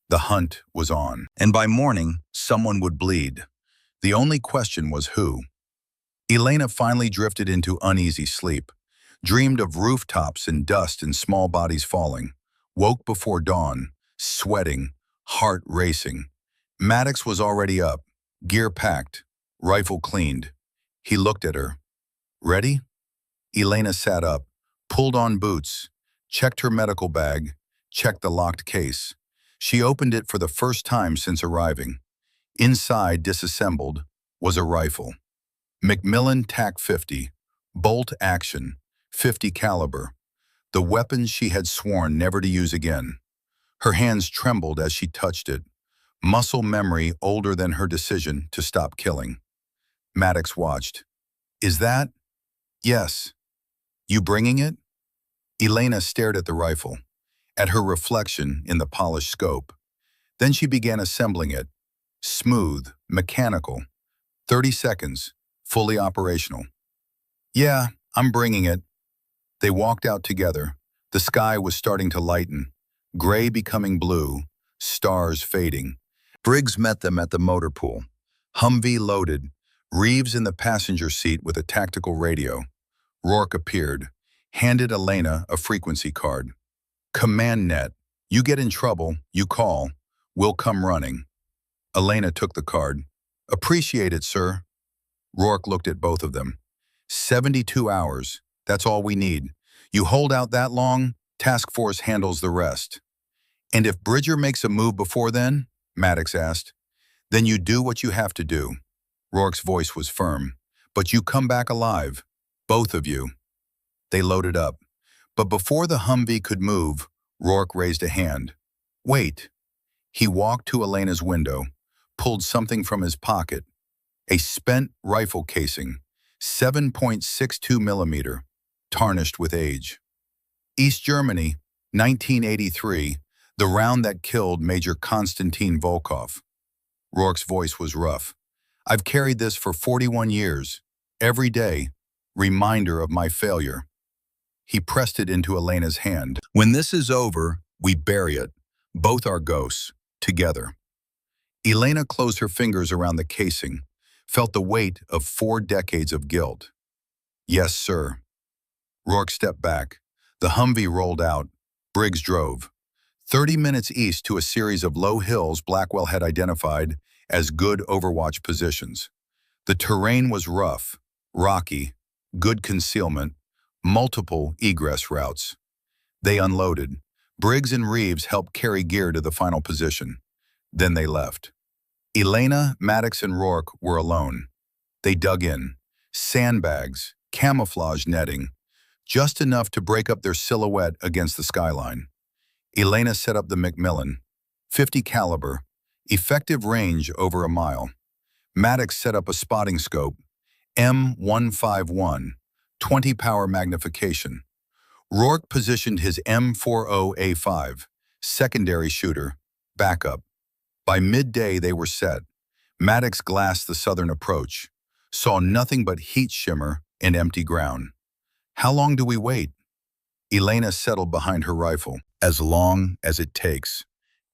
Speaker 1: The hunt was on. And by morning, someone would bleed. The only question was who. Elena finally drifted into uneasy sleep, dreamed of rooftops and dust and small bodies falling, woke before dawn, sweating, heart racing. Maddox was already up, gear packed, rifle cleaned. He looked at her. Ready? Elena sat up, pulled on boots, checked her medical bag, checked the locked case. She opened it for the first time since arriving. Inside, disassembled, was a rifle. Macmillan TAC-50, bolt action, 50 caliber. The weapon she had sworn never to use again. Her hands trembled as she touched it. Muscle memory older than her decision to stop killing. Maddox watched. Is that? Yes. You bringing it? Elena stared at the rifle, at her reflection in the polished scope. Then she began assembling it. Smooth, mechanical. 30 seconds, fully operational. Yeah, I'm bringing it. They walked out together. The sky was starting to lighten, gray becoming blue, stars fading. Briggs met them at the motor pool. Humvee loaded, Reeves in the passenger seat with a tactical radio. Rourke appeared, handed Elena a frequency card. Command net. You get in trouble, you call. We'll come running. Elena took the card. Appreciate it, sir. Rourke looked at both of them. 72 hours. That's all we need. You hold out that long, task force handles the rest. And if Bridger makes a move before then, Maddox asked, then you do what you have to do. Rourke's voice was firm. But you come back alive. Both of you. They loaded up. But before the Humvee could move, Rourke raised a hand. Wait. He walked to Elena's window, pulled something from his pocket. A spent rifle casing, 7.62 millimeter, tarnished with age. East Germany, 1983, the round that killed Major Konstantin Volkov. Rourke's voice was rough. I've carried this for 41 years. Every day, reminder of my failure. He pressed it into Elena's hand. When this is over, we bury it. Both our ghosts, together. Elena closed her fingers around the casing, felt the weight of 4 decades of guilt. Yes, sir. Rourke stepped back. The Humvee rolled out. Briggs drove. 30 minutes east to a series of low hills Blackwell had identified as good overwatch positions. The terrain was rough, rocky, good concealment, multiple egress routes. They unloaded. Briggs and Reeves helped carry gear to the final position. Then they left. Elena, Maddox, and Rourke were alone. They dug in. Sandbags, camouflage netting, just enough to break up their silhouette against the skyline. Elena set up the Macmillan, 50 caliber, effective range over a mile. Maddox set up a spotting scope, M151, 20 power magnification. Rourke positioned his M40A5, secondary shooter, backup. By midday they were set. Maddox glassed the southern approach, saw nothing but heat shimmer and empty ground. How long do we wait? Elena settled behind her rifle. As long as it takes.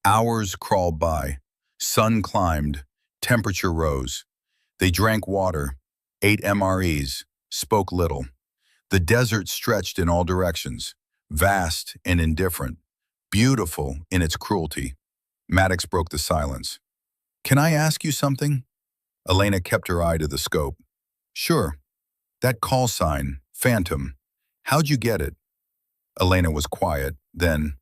Speaker 1: Hours crawled by. Sun climbed. Temperature rose. They drank water, ate MREs, spoke little. The desert stretched in all directions, vast and indifferent. beautiful in its cruelty. Maddox broke the silence. Can I ask you something? Elena kept her eye to the scope. Sure. That call sign, Phantom. How'd you get it? Elena was quiet, then,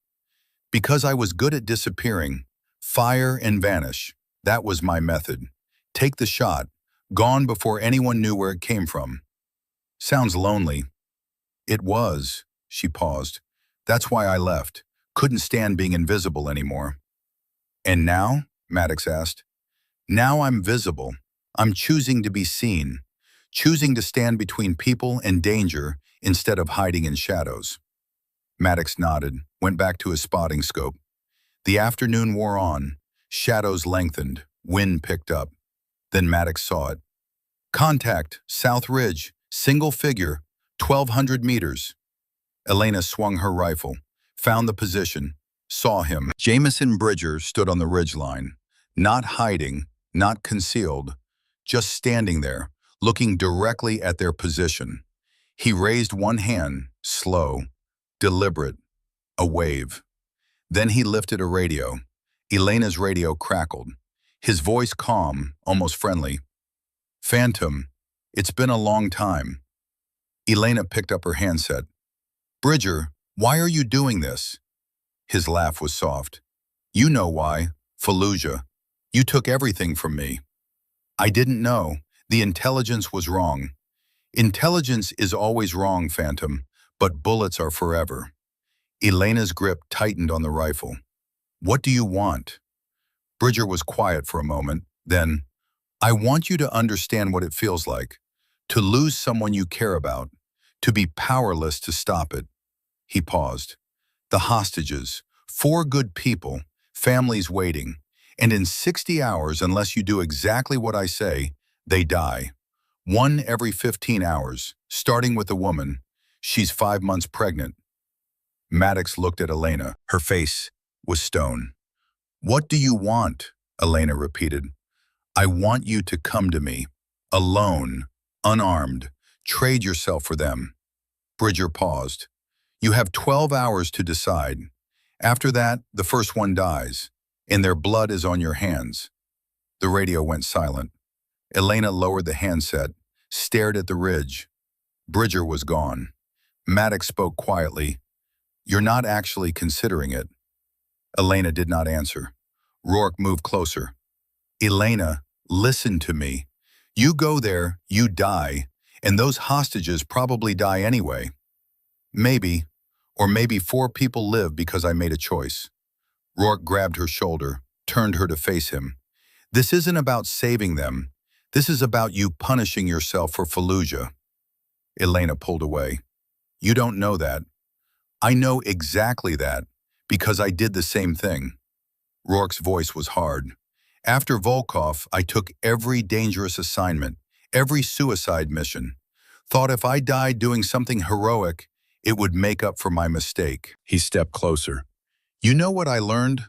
Speaker 1: because I was good at disappearing. Fire and vanish. That was my method. Take the shot. Gone before anyone knew where it came from. Sounds lonely. It was. She paused. That's why I left. Couldn't stand being invisible anymore. And now? Maddox asked. Now I'm visible. I'm choosing to be seen. Choosing to stand between people and danger instead of hiding in shadows. Maddox nodded, went back to his spotting scope. The afternoon wore on. Shadows lengthened. Wind picked up. Then Maddox saw it. Contact, South Ridge, single figure, 1,200 meters. Elena swung her rifle, found the position, saw him. Jameson Bridger stood on the ridgeline, not hiding, not concealed, just standing there, looking directly at their position. He raised one hand, slow, deliberate, a wave. Then he lifted a radio. Elena's radio crackled. His voice calm, almost friendly. Phantom, it's been a long time. Elena picked up her handset. Bridger, why are you doing this? His laugh was soft. You know why, Fallujah. You took everything from me. I didn't know. The intelligence was wrong. Intelligence is always wrong, Phantom, but bullets are forever. Elena's grip tightened on the rifle. What do you want? Bridger was quiet for a moment, then, I want you to understand what it feels like, to lose someone you care about, to be powerless to stop it. He paused. The hostages, 4 good people, families waiting, and in 60 hours, unless you do exactly what I say, they die. 1 every 15 hours, starting with a woman. She's 5 months pregnant. Maddox looked at Elena. Her face was stone. What do you want? Elena repeated. I want you to come to me, alone, unarmed. Trade yourself for them. Bridger paused. You have 12 hours to decide. After that, the first one dies, and their blood is on your hands. The radio went silent. Elena lowered the handset, stared at the ridge. Bridger was gone. Maddox spoke quietly. You're not actually considering it. Elena did not answer. Rourke moved closer. Elena, listen to me. You go there, you die, and those hostages probably die anyway. Maybe, or maybe 4 people live because I made a choice. Rourke grabbed her shoulder, turned her to face him. This isn't about saving them. This is about you punishing yourself for Fallujah. Elena pulled away. You don't know that. I know exactly that, because I did the same thing. Rourke's voice was hard. After Volkov, I took every dangerous assignment, every suicide mission. Thought if I died doing something heroic, it would make up for my mistake. He stepped closer. You know what I learned?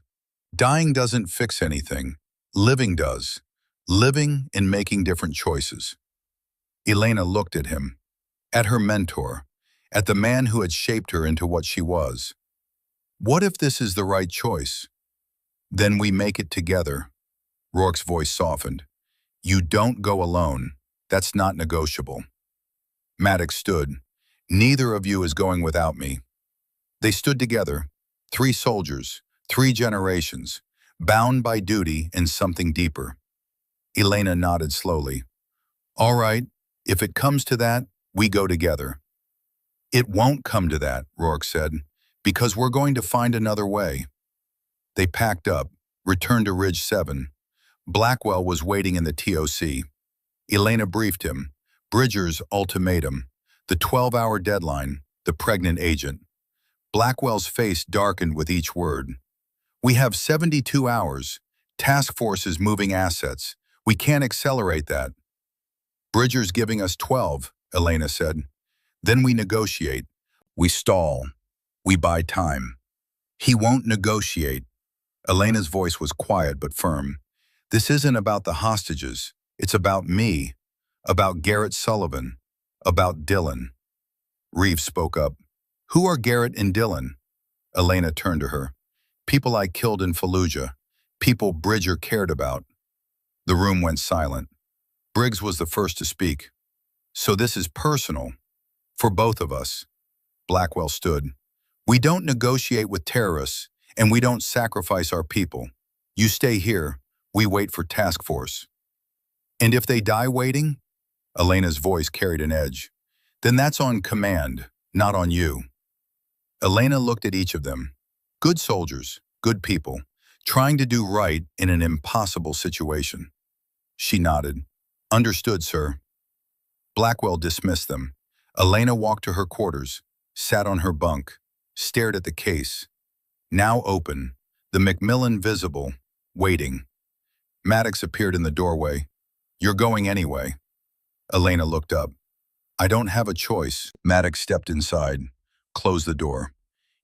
Speaker 1: Dying doesn't fix anything. Living does. Living and making different choices. Elena looked at him, at her mentor, at the man who had shaped her into what she was. What if this is the right choice? Then we make it together. Rourke's voice softened. You don't go alone. That's not negotiable. Maddox stood. Neither of you is going without me. They stood together, 3 soldiers, 3 generations, bound by duty and something deeper. Elena nodded slowly. All right, if it comes to that, we go together. It won't come to that, Rourke said, because we're going to find another way. They packed up, returned to Ridge 7. Blackwell was waiting in the TOC. Elena briefed him. Bridger's ultimatum, the 12-hour deadline, the pregnant agent. Blackwell's face darkened with each word. We have 72 hours. Task force is moving assets. We can't accelerate that. Bridger's giving us 12, Elena said. Then we negotiate. We stall. We buy time. He won't negotiate. Elena's voice was quiet but firm. This isn't about the hostages. It's about me, about Garrett Sullivan, about Dylan. Reeves spoke up. Who are Garrett and Dylan? Elena turned to her. People I killed in Fallujah. People Bridger cared about. The room went silent. Briggs was the first to speak. So this is personal. For both of us. Blackwell stood. We don't negotiate with terrorists, and we don't sacrifice our people. You stay here. We wait for task force. And if they die waiting? Elena's voice carried an edge. Then that's on command, not on you. Elena looked at each of them. Good soldiers, good people, trying to do right in an impossible situation. She nodded. Understood, sir. Blackwell dismissed them. Elena walked to her quarters, sat on her bunk, stared at the case. Now open, the Macmillan visible, waiting. Maddox appeared in the doorway. You're going anyway. Elena looked up. I don't have a choice. Maddox stepped inside, closed the door.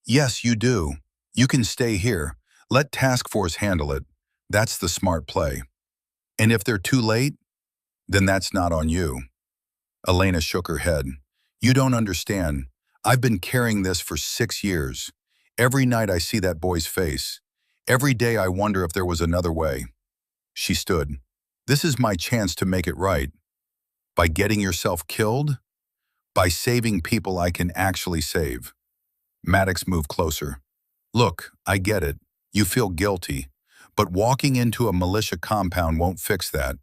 Speaker 1: Yes, you do. You can stay here. Let task force handle it. That's the smart play. And if they're too late, then that's not on you. Elena shook her head. You don't understand. I've been carrying this for 6 years. Every night I see that boy's face. Every day I wonder if there was another way. She stood. This is my chance to make it right. By getting yourself killed? By saving people I can actually save. Maddox moved closer. Look, I get it. You feel guilty. But walking into a militia compound won't fix that.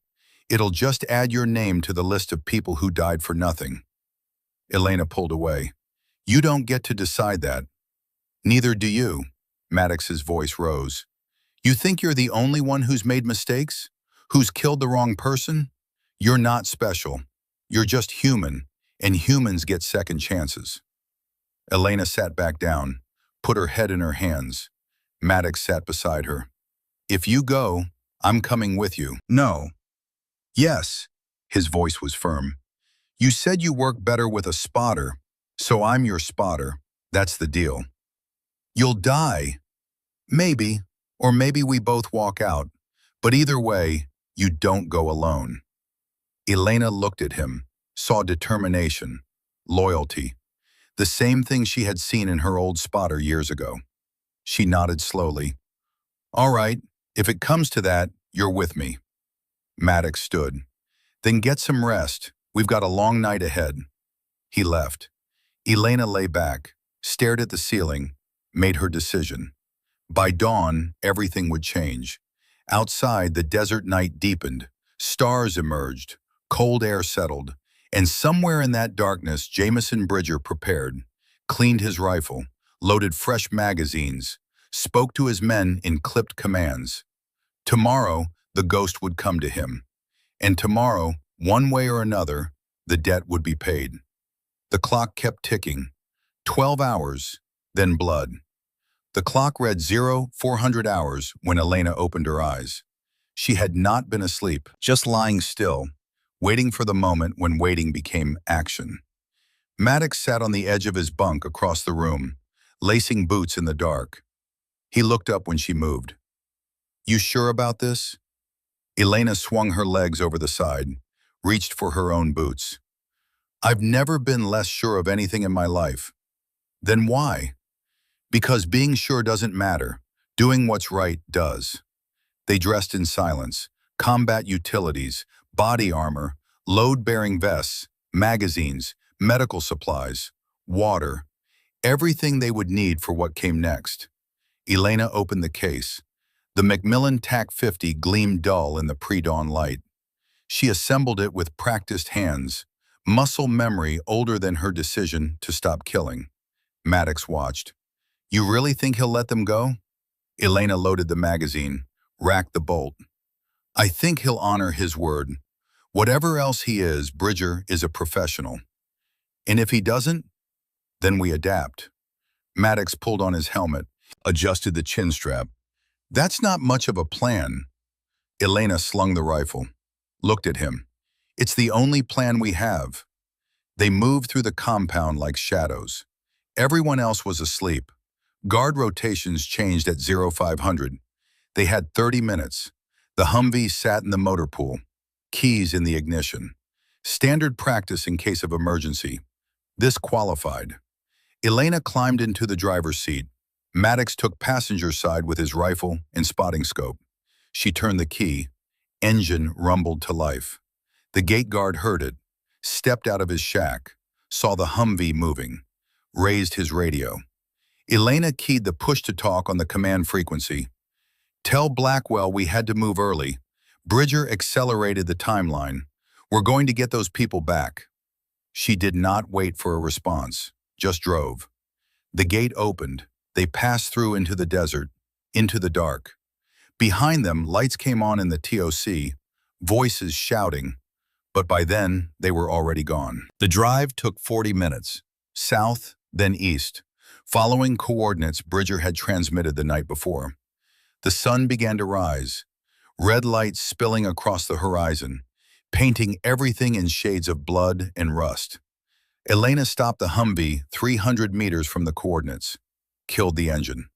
Speaker 1: It'll just add your name to the list of people who died for nothing. Elena pulled away. You don't get to decide that. Neither do you. Maddox's voice rose. You think you're the only one who's made mistakes? Who's killed the wrong person? You're not special. You're just human, and humans get second chances. Elena sat back down, put her head in her hands. Maddox sat beside her. If you go, I'm coming with you. No. Yes. His voice was firm. You said you work better with a spotter, so I'm your spotter. That's the deal. You'll die. Maybe, or maybe we both walk out. But either way, you don't go alone. Elena looked at him, saw determination, loyalty, the same thing she had seen in her old spotter years ago. She nodded slowly. All right, if it comes to that, you're with me. Maddox stood. Then get some rest. We've got a long night ahead. He left. Elena lay back, stared at the ceiling, made her decision. By dawn, everything would change. Outside, the desert night deepened. Stars emerged. Cold air settled. And somewhere in that darkness, Jameson Bridger prepared, cleaned his rifle, loaded fresh magazines, spoke to his men in clipped commands. Tomorrow, the ghost would come to him. And tomorrow, one way or another, the debt would be paid. The clock kept ticking. 12 hours, then blood. The clock read 0400 hours when Elena opened her eyes. She had not been asleep, just lying still, waiting for the moment when waiting became action. Maddox sat on the edge of his bunk across the room, lacing boots in the dark. He looked up when she moved. You sure about this? Elena swung her legs over the side, reached for her own boots. I've never been less sure of anything in my life. Then why? Because being sure doesn't matter. Doing what's right does. They dressed in silence. Combat utilities, body armor, load-bearing vests, magazines, medical supplies, water, everything they would need for what came next. Elena opened the case. The Macmillan TAC-50 gleamed dull in the pre-dawn light. She assembled it with practiced hands, muscle memory older than her decision to stop killing. Maddox watched. You really think he'll let them go? Elena loaded the magazine, racked the bolt. I think he'll honor his word. Whatever else he is, Bridger is a professional. And if he doesn't, then we adapt. Maddox pulled on his helmet, adjusted the chin strap. That's not much of a plan. Elena slung the rifle, looked at him. It's the only plan we have. They moved through the compound like shadows. Everyone else was asleep. Guard rotations changed at 0500. They had 30 minutes. The Humvee sat in the motor pool, keys in the ignition. Standard practice in case of emergency. This qualified. Elena climbed into the driver's seat. Maddox took passenger side with his rifle and spotting scope. She turned the key. Engine rumbled to life. The gate guard heard it, stepped out of his shack, saw the Humvee moving, raised his radio. Elena keyed the push-to-talk on the command frequency. "Tell Blackwell we had to move early." Bridger accelerated the timeline. "We're going to get those people back." She did not wait for a response, just drove. The gate opened. They passed through into the desert, into the dark. Behind them, lights came on in the TOC, voices shouting, but by then, they were already gone. The drive took 40 minutes, south, then east, following coordinates Bridger had transmitted the night before. The sun began to rise, red lights spilling across the horizon, painting everything in shades of blood and rust. Elena stopped the Humvee 300 meters from the coordinates, killed the engine.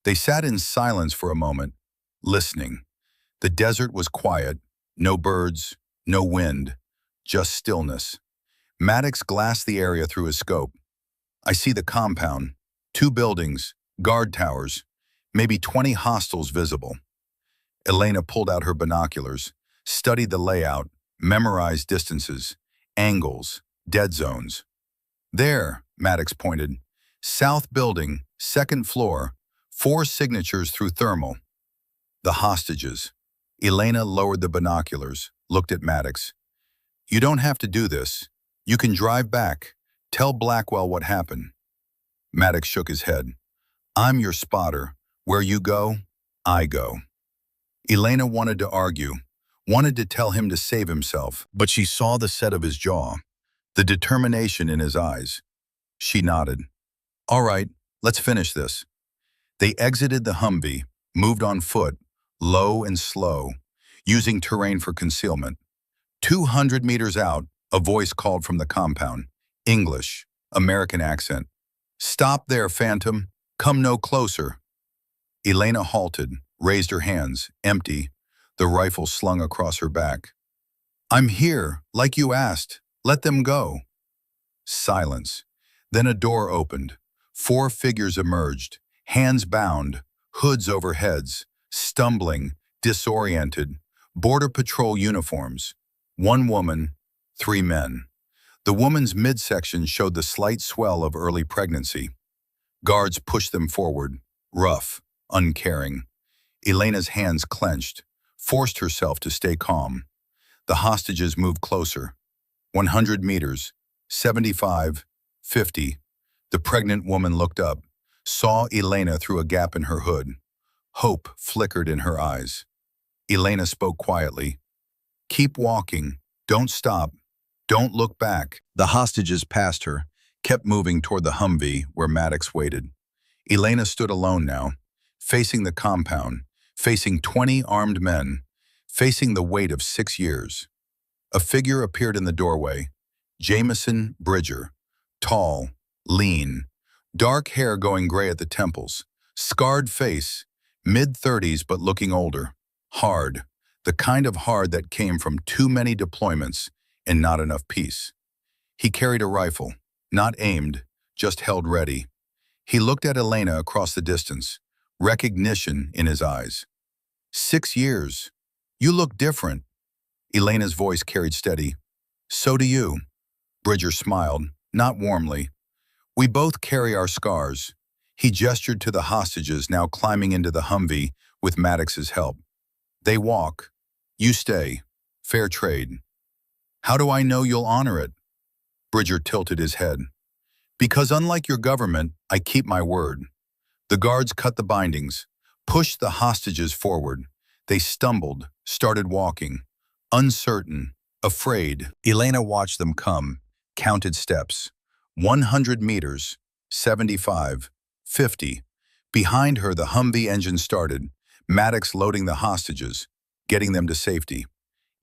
Speaker 1: They sat in silence for a moment, listening. The desert was quiet, no birds, no wind, just stillness. Maddox glassed the area through his scope. "I see the compound, 2 buildings, guard towers, maybe 20 hostiles visible." Elena pulled out her binoculars, studied the layout, memorized distances, angles, dead zones. "There," Maddox pointed. "South building, 2nd floor, 4 signatures through thermal." The hostages. Elena lowered the binoculars, looked at Maddox. "You don't have to do this. You can drive back. Tell Blackwell what happened." Maddox shook his head. "I'm your spotter. Where you go, I go." Elena wanted to argue, wanted to tell him to save himself, but she saw the set of his jaw, the determination in his eyes. She nodded. "All right, let's finish this." They exited the Humvee, moved on foot, low and slow, using terrain for concealment. 200 meters out, a voice called from the compound. English, American accent. "Stop there, Phantom. Come no closer." Elena halted, raised her hands, empty, the rifle slung across her back. "I'm here, like you asked. Let them go." Silence. Then a door opened. 4 figures emerged, hands bound, hoods over heads, stumbling, disoriented, Border Patrol uniforms. 1 woman, 3 men. The woman's midsection showed the slight swell of early pregnancy. Guards pushed them forward, rough, uncaring. Elena's hands clenched, forced herself to stay calm. The hostages moved closer. 100 meters, 75, 50. The pregnant woman looked up, saw Elena through a gap in her hood. Hope flickered in her eyes. Elena spoke quietly. "Keep walking. Don't stop. Don't look back." The hostages passed her, kept moving toward the Humvee where Maddox waited. Elena stood alone now, facing the compound, facing 20 armed men, facing the weight of 6 years. A figure appeared in the doorway. Jameson Bridger, tall, lean, dark hair going gray at the temples, scarred face, mid-30s but looking older, hard, the kind of hard that came from too many deployments and not enough peace. He carried a rifle, not aimed, just held ready. He looked at Elena across the distance, recognition in his eyes. 6 years. You look different." Elena's voice carried steady. "So do you." Bridger smiled, not warmly. "We both carry our scars." He gestured to the hostages now climbing into the Humvee with Maddox's help. "They walk. You stay. Fair trade." "How do I know you'll honor it?" Bridger tilted his head. "Because unlike your government, I keep my word." The guards cut the bindings, pushed the hostages forward. They stumbled, started walking, uncertain, afraid. Elena watched them come, counted steps. 100 meters, 75, 50. Behind her, the Humvee engine started, Maddox loading the hostages, getting them to safety.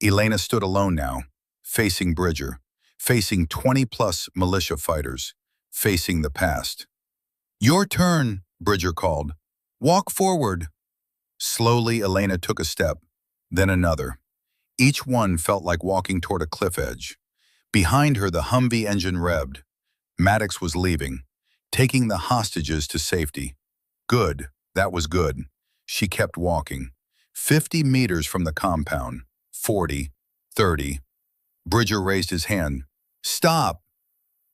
Speaker 1: Elena stood alone now, facing Bridger, facing 20-plus militia fighters, facing the past. "Your turn," Bridger called. "Walk forward." Slowly, Elena took a step, then another. Each one felt like walking toward a cliff edge. Behind her, the Humvee engine revved. Maddox was leaving, taking the hostages to safety. Good, that was good. She kept walking. 50 meters from the compound. 40, 30. Bridger raised his hand. Stop!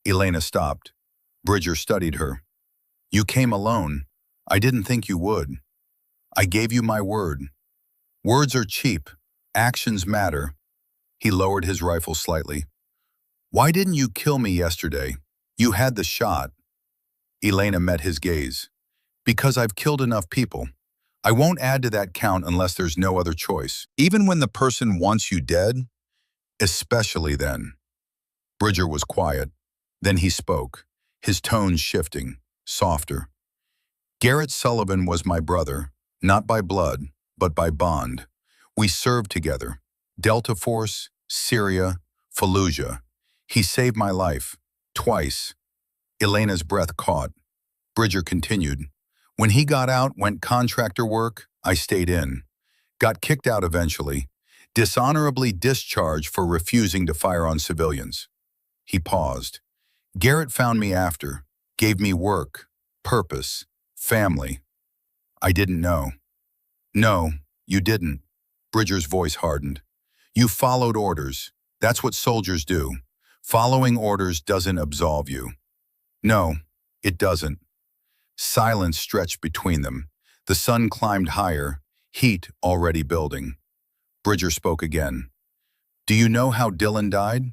Speaker 1: Elena stopped. Bridger studied her. You came alone. I didn't think you would. I gave you my word. Words are cheap. Actions matter. He lowered his rifle slightly. Why didn't you kill me yesterday? You had the shot. Elena met his gaze. Because I've killed enough people. I won't add to that count unless there's no other choice. Even when the person wants you dead? Especially then. Bridger was quiet. Then he spoke, his tone shifting, softer. Garrett Sullivan was my brother, not by blood, but by bond. We served together. Delta Force, Syria, Fallujah. He saved my life. Twice. Elena's breath caught. Bridger continued. When he got out, went contractor work, I stayed in. Got kicked out eventually. Dishonorably discharged for refusing to fire on civilians. He paused. Garrett found me after. Gave me work, purpose, family. I didn't know. No, you didn't. Bridger's voice hardened. You followed orders. That's what soldiers do. Following orders doesn't absolve you. No, it doesn't. Silence stretched between them. The sun climbed higher, heat already building. Bridger spoke again. Do you know how Dylan died?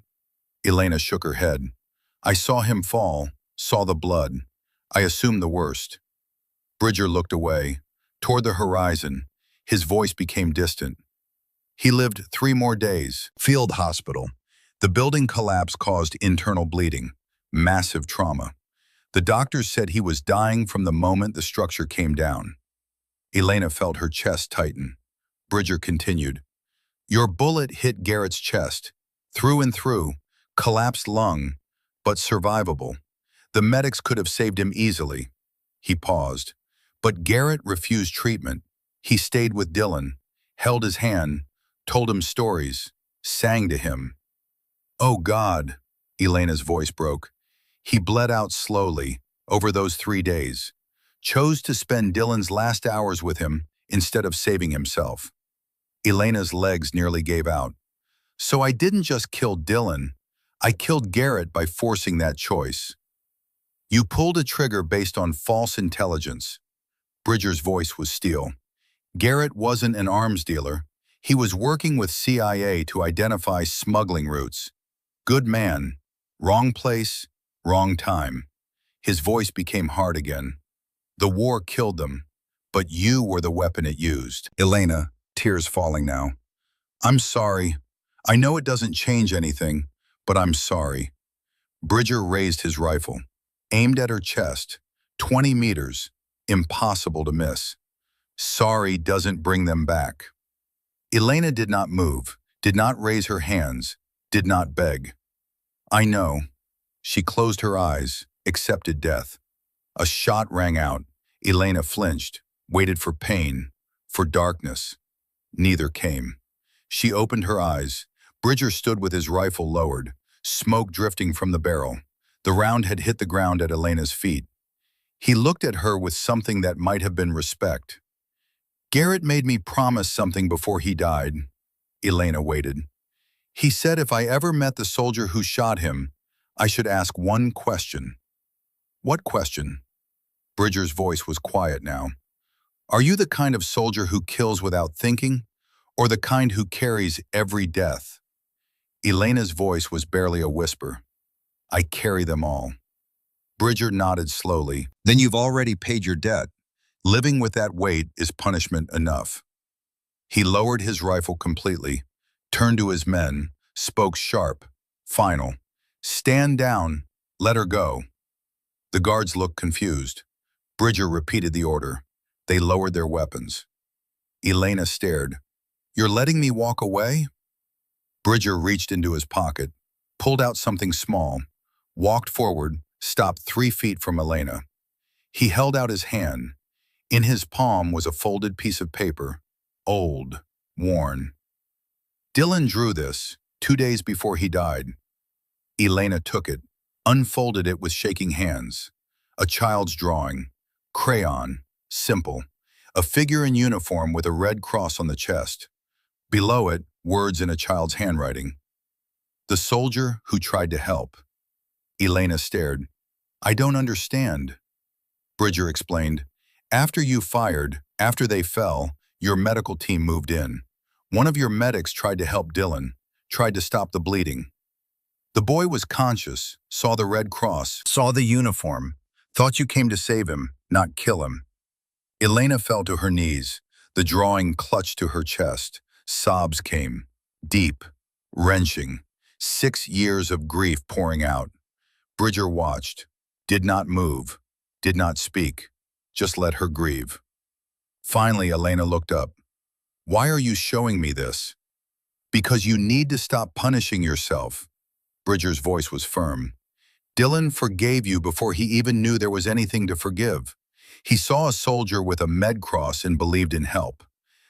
Speaker 1: Elena shook her head. I saw him fall, saw the blood. I assumed the worst. Bridger looked away, toward the horizon. His voice became distant. He lived 3 more days. Field hospital. The building collapse caused internal bleeding, massive trauma. The doctors said he was dying from the moment the structure came down. Elena felt her chest tighten. Bridger continued. Your bullet hit Garrett's chest, through and through, collapsed lung, but survivable. The medics could have saved him easily. He paused. But Garrett refused treatment. He stayed with Dylan, held his hand, told him stories, sang to him. Oh God, Elena's voice broke. He bled out slowly, over those 3 days, chose to spend Dylan's last hours with him instead of saving himself. Elena's legs nearly gave out. So I didn't just kill Dylan, I killed Garrett by forcing that choice. You pulled a trigger based on false intelligence. Bridger's voice was steel. Garrett wasn't an arms dealer. He was working with CIA to identify smuggling routes. Good man, wrong place, wrong time. His voice became hard again. The war killed them, but you were the weapon it used. Elena, tears falling now. I'm sorry. I know it doesn't change anything, but I'm sorry. Bridger raised his rifle, aimed at her chest, 20 meters, impossible to miss. Sorry doesn't bring them back. Elena did not move, did not raise her hands, did not beg. I know. She closed her eyes, accepted death. A shot rang out. Elena flinched, waited for pain, for darkness. Neither came. She opened her eyes. Bridger stood with his rifle lowered, smoke drifting from the barrel. The round had hit the ground at Elena's feet. He looked at her with something that might have been respect. Garrett made me promise something before he died. Elena waited. He said if I ever met the soldier who shot him, I should ask one question. What question? Bridger's voice was quiet now. Are you the kind of soldier who kills without thinking, or the kind who carries every death? Elena's voice was barely a whisper. I carry them all. Bridger nodded slowly. Then you've already paid your debt. Living with that weight is punishment enough. He lowered his rifle completely, turned to his men, spoke sharp, final. Stand down, let her go. The guards looked confused. Bridger repeated the order. They lowered their weapons. Elena stared. You're letting me walk away? Bridger reached into his pocket, pulled out something small, walked forward, stopped 3 feet from Elena. He held out his hand. In his palm was a folded piece of paper, old, worn. Dylan drew this 2 days before he died. Elena took it, unfolded it with shaking hands. A child's drawing, crayon, Simple. A figure in uniform with a red cross on the chest. Below it, words in a child's handwriting. The soldier who tried to help. Elena stared. I don't understand. Bridger explained. After you fired, after they fell, your medical team moved in. One of your medics tried to help Dylan, tried to stop the bleeding. The boy was conscious, saw the red cross, saw the uniform, thought you came to save him, not kill him. Elena fell to her knees, the drawing clutched to her chest. Sobs came, deep, wrenching, 6 years of grief pouring out. Bridger watched, did not move, did not speak, just let her grieve. Finally, Elena looked up. Why are you showing me this? Because you need to stop punishing yourself. Bridger's voice was firm. Dylan forgave you before he even knew there was anything to forgive. He saw a soldier with a med cross and believed in help.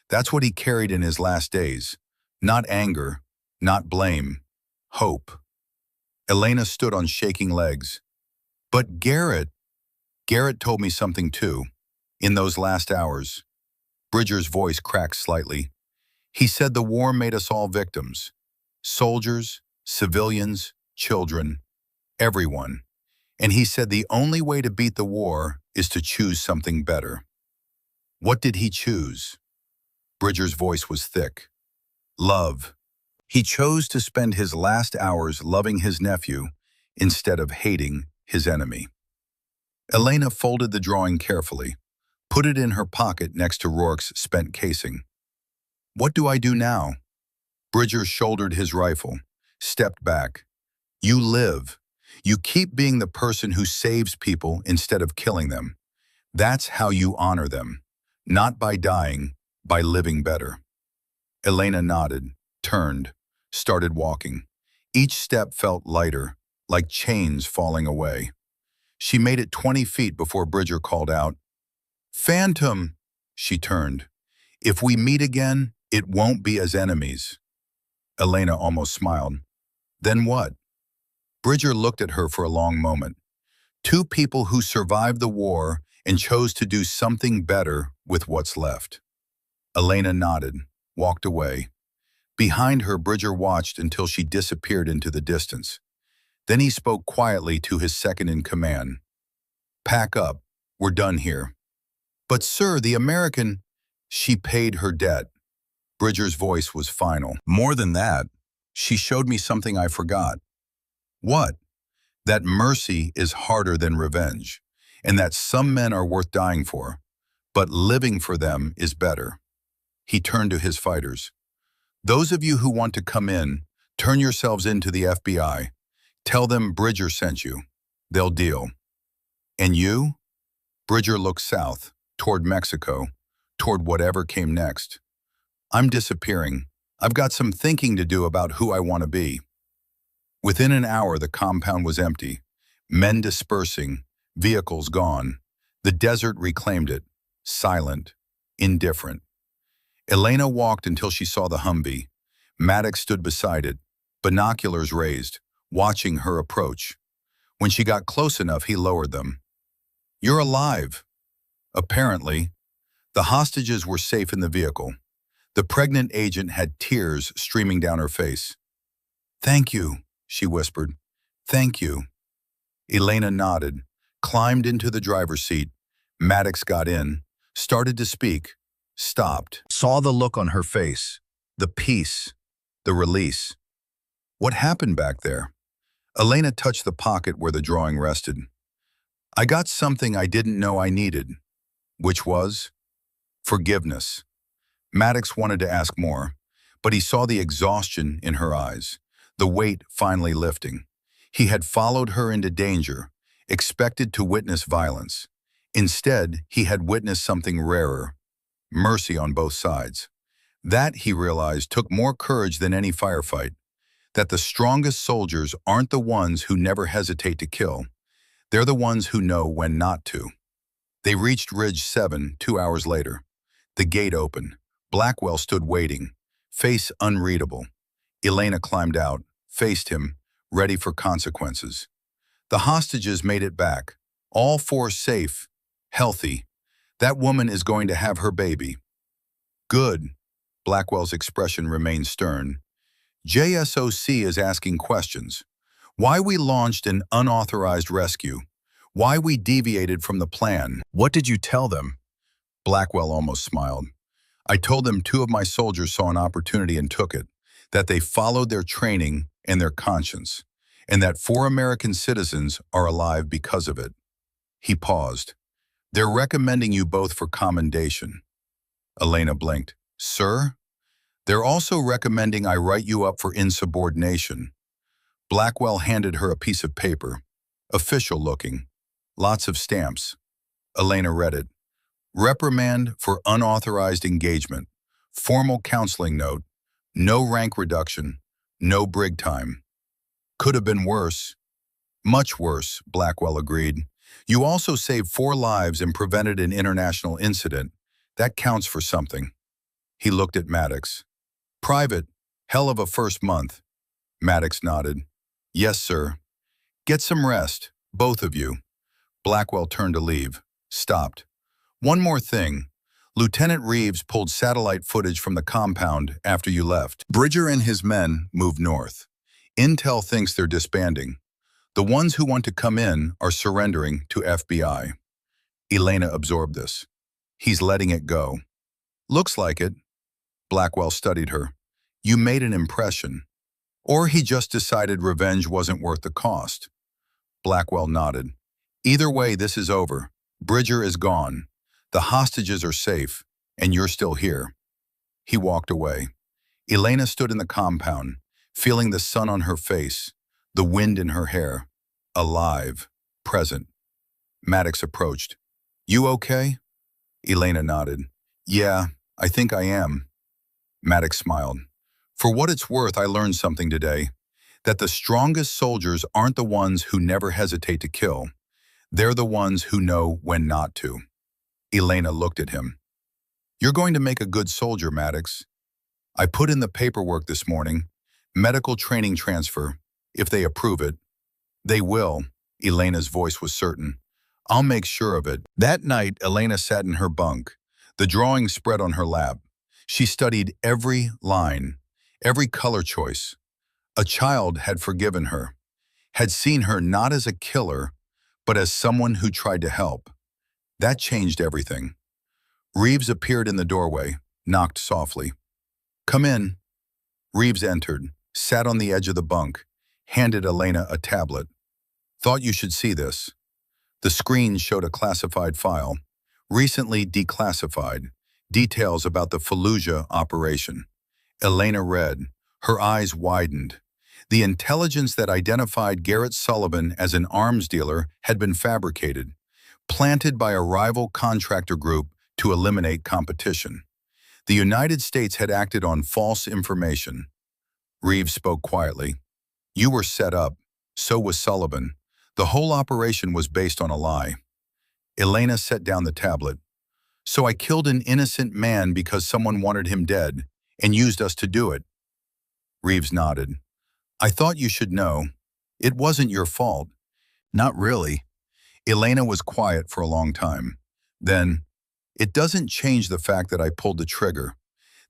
Speaker 1: That's what he carried in his last days. Not anger, not blame, hope. Elena stood on shaking legs. But Garrett told me something too, in those last hours. Bridger's voice cracked slightly. He said the war made us all victims. Soldiers, civilians, children, everyone. And he said the only way to beat the war is to choose something better. What did he choose? Bridger's voice was thick. Love. He chose to spend his last hours loving his nephew instead of hating his enemy. Elena folded the drawing carefully, put it in her pocket next to Rourke's spent casing. What do I do now? Bridger shouldered his rifle, stepped back. You live. You keep being the person who saves people instead of killing them. That's how you honor them. Not by dying, by living better. Elena nodded, turned, started walking. Each step felt lighter, like chains falling away. She made it 20 feet before Bridger called out, Phantom! She turned. If we meet again, it won't be as enemies. Elena almost smiled. Then what? Bridger looked at her for a long moment. 2 people who survived the war and chose to do something better with what's left. Elena nodded, walked away. Behind her, Bridger watched until she disappeared into the distance. Then he spoke quietly to his second-in-command. Pack up. We're done here. But sir, the American... She paid her debt. Bridger's voice was final. More than that, she showed me something I forgot. What? That mercy is harder than revenge, and that some men are worth dying for, but living for them is better. He turned to his fighters. Those of you who want to come in, turn yourselves into the FBI. Tell them Bridger sent you. They'll deal. And you? Bridger looked south, toward Mexico, toward whatever came next. I'm disappearing. I've got some thinking to do about who I want to be. Within an hour, the compound was empty. Men dispersing, vehicles gone. The desert reclaimed it, silent, indifferent. Elena walked until she saw the Humvee. Maddox stood beside it, binoculars raised, watching her approach. When she got close enough, he lowered them. You're alive. Apparently, the hostages were safe in the vehicle. The pregnant agent had tears streaming down her face. Thank you, she whispered. Thank you. Elena nodded, climbed into the driver's seat. Maddox got in, started to speak, stopped. Saw the look on her face, the peace, the release. What happened back there? Elena touched the pocket where the drawing rested. I got something I didn't know I needed, which was forgiveness. Maddox wanted to ask more, but he saw the exhaustion in her eyes, the weight finally lifting. He had followed her into danger, expected to witness violence. Instead, he had witnessed something rarer, mercy on both sides. That, he realized, took more courage than any firefight. That the strongest soldiers aren't the ones who never hesitate to kill. They're the ones who know when not to. They reached Ridge 7 2 hours later. The gate opened. Blackwell stood waiting, face unreadable. Elena climbed out, faced him, ready for consequences. The hostages made it back, all 4 safe, healthy. That woman is going to have her baby. Good. Blackwell's expression remained stern. JSOC is asking questions. Why we launched an unauthorized rescue. Why we deviated from the plan. What did you tell them? Blackwell almost smiled. I told them 2 of my soldiers saw an opportunity and took it, that they followed their training and their conscience, and that 4 American citizens are alive because of it. He paused. They're recommending you both for commendation. Elena blinked. Sir? They're also recommending I write you up for insubordination. Blackwell handed her a piece of paper, official looking, lots of stamps. Elena read it. Reprimand for unauthorized engagement, formal counseling note, no rank reduction, no brig time. Could have been worse. Much worse, Blackwell agreed. You also saved 4 lives and prevented an international incident. That counts for something. He looked at Maddox. Private, hell of a first month. Maddox nodded. Yes, sir. Get some rest, both of you. Blackwell turned to leave. Stopped. One more thing. Lieutenant Reeves pulled satellite footage from the compound after you left. Bridger and his men moved north. Intel thinks they're disbanding. The ones who want to come in are surrendering to FBI. Elena absorbed this. He's letting it go. Looks like it. Blackwell studied her. You made an impression. Or he just decided revenge wasn't worth the cost. Blackwell nodded. Either way, this is over. Bridger is gone. The hostages are safe, and you're still here. He walked away. Elena stood in the compound, feeling the sun on her face, the wind in her hair. Alive, present. Maddox approached. You okay? Elena nodded. Yeah, I think I am. Maddox smiled. For what it's worth, I learned something today. That the strongest soldiers aren't the ones who never hesitate to kill. They're the ones who know when not to. Elena looked at him. You're going to make a good soldier, Maddox. I put in the paperwork this morning. Medical training transfer. If they approve it. They will. Elena's voice was certain. I'll make sure of it. That night, Elena sat in her bunk. The drawing spread on her lap. She studied every line, every color choice. A child had forgiven her, had seen her not as a killer, but as someone who tried to help. That changed everything. Reeves appeared in the doorway, knocked softly. Come in. Reeves entered, sat on the edge of the bunk, handed Elena a tablet. Thought you should see this. The screen showed a classified file, recently declassified, details about the Fallujah operation. Elena read. Her eyes widened. The intelligence that identified Garrett Sullivan as an arms dealer had been fabricated, planted by a rival contractor group to eliminate competition. The United States had acted on false information. Reeves spoke quietly. You were set up. So was Sullivan. The whole operation was based on a lie. Elena set down the tablet. So I killed an innocent man because someone wanted him dead and used us to do it. Reeves nodded. I thought you should know. It wasn't your fault. Not really. Elena was quiet for a long time. Then, it doesn't change the fact that I pulled the trigger,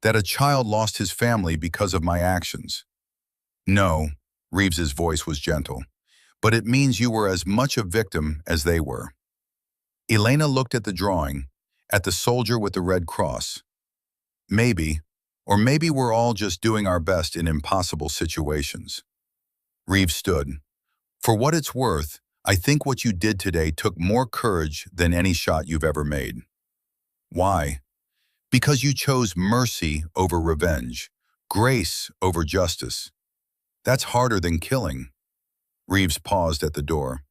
Speaker 1: that a child lost his family because of my actions. No, Reeves's voice was gentle, but it means you were as much a victim as they were. Elena looked at the drawing, at the soldier with the red cross. Maybe, or maybe we're all just doing our best in impossible situations. Reeves stood. For what it's worth, I think what you did today took more courage than any shot you've ever made. Why? Because you chose mercy over revenge, grace over justice. That's harder than killing. Reeves paused at the door.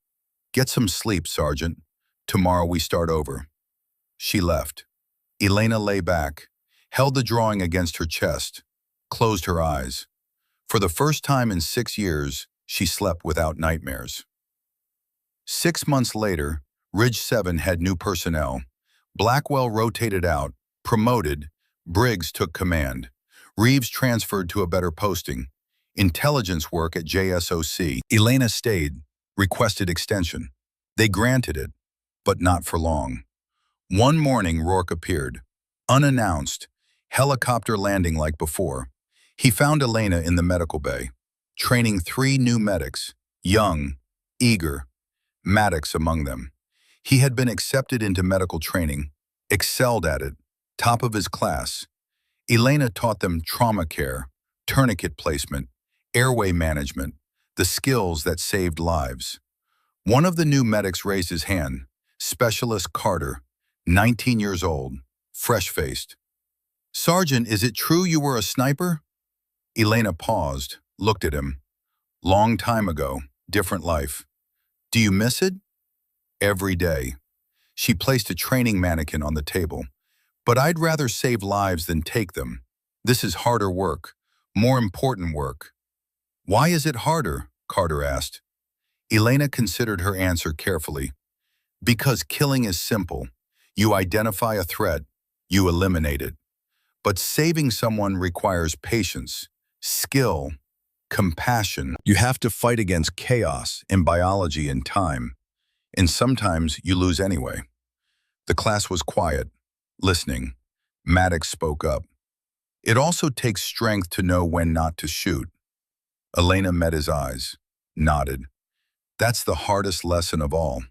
Speaker 1: Get some sleep, Sergeant. Tomorrow we start over. She left. Elena lay back, held the drawing against her chest, closed her eyes. For the first time in 6 years, she slept without nightmares. 6 months later, Ridge 7 had new personnel. Blackwell rotated out, promoted, Briggs took command. Reeves transferred to a better posting. Intelligence work at JSOC. Elena stayed, requested extension. They granted it, but not for long. One morning, Rourke appeared, unannounced, helicopter landing like before. He found Elena in the medical bay, training 3 new medics, young, eager, Maddox among them. He had been accepted into medical training, excelled at it, top of his class. Elena taught them trauma care, tourniquet placement, airway management, the skills that saved lives. One of the new medics raised his hand, Specialist Carter, 19 years old, fresh-faced. "Sergeant, is it true you were a sniper?" Elena paused, looked at him. "Long time ago, different life. Do you miss it?" "Every day." She placed a training mannequin on the table. "But I'd rather save lives than take them. This is harder work, more important work." "Why is it harder?" Carter asked. Elena considered her answer carefully. "Because killing is simple. You identify a threat, you eliminate it. But saving someone requires patience, skill, compassion. You have to fight against chaos in biology and time, and sometimes you lose anyway." The class was quiet, listening. Maddox spoke up. "It also takes strength to know when not to shoot." Elena met his eyes, nodded. "That's the hardest lesson of all."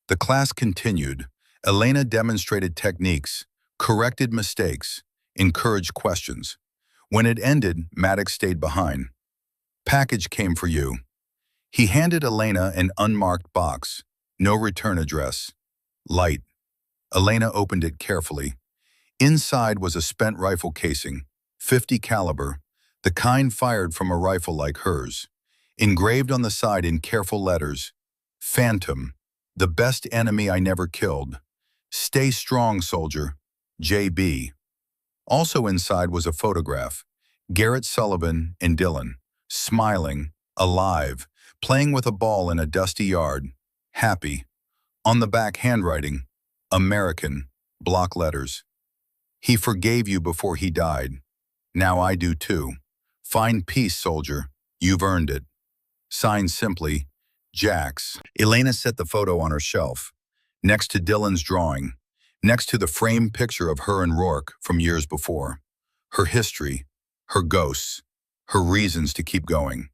Speaker 1: The class continued. Elena demonstrated techniques, corrected mistakes, encouraged questions. When it ended, Maddox stayed behind. "Package came for you." He handed Elena an unmarked box, no return address. Light. Elena opened it carefully. Inside was a spent rifle casing, .50 caliber, the kind fired from a rifle like hers. Engraved on the side in careful letters, "Phantom, the best enemy I never killed. Stay strong, soldier. J.B." Also inside was a photograph, Garrett Sullivan and Dylan, smiling, alive, playing with a ball in a dusty yard, happy. On the back, handwriting, American, block letters. "He forgave you before he died. Now I do too. Find peace, soldier. You've earned it." Signed simply, Jax. Elena set the photo on her shelf, next to Dylan's drawing, next to the framed picture of her and Rourke from years before. Her history, her ghosts, her reasons to keep going.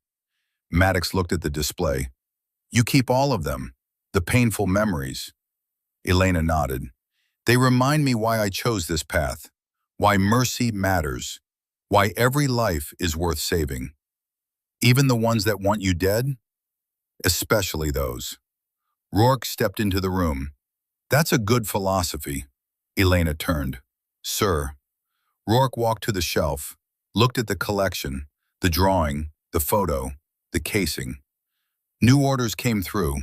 Speaker 1: Maddox looked at the display. "You keep all of them, the painful memories." Elena nodded. "They remind me why I chose this path, why mercy matters, why every life is worth saving. Even the ones that want you dead? Especially those." Rourke stepped into the room. "That's a good philosophy." Elena turned. "Sir." Rourke walked to the shelf, looked at the collection, the drawing, the photo, the casing. "New orders came through.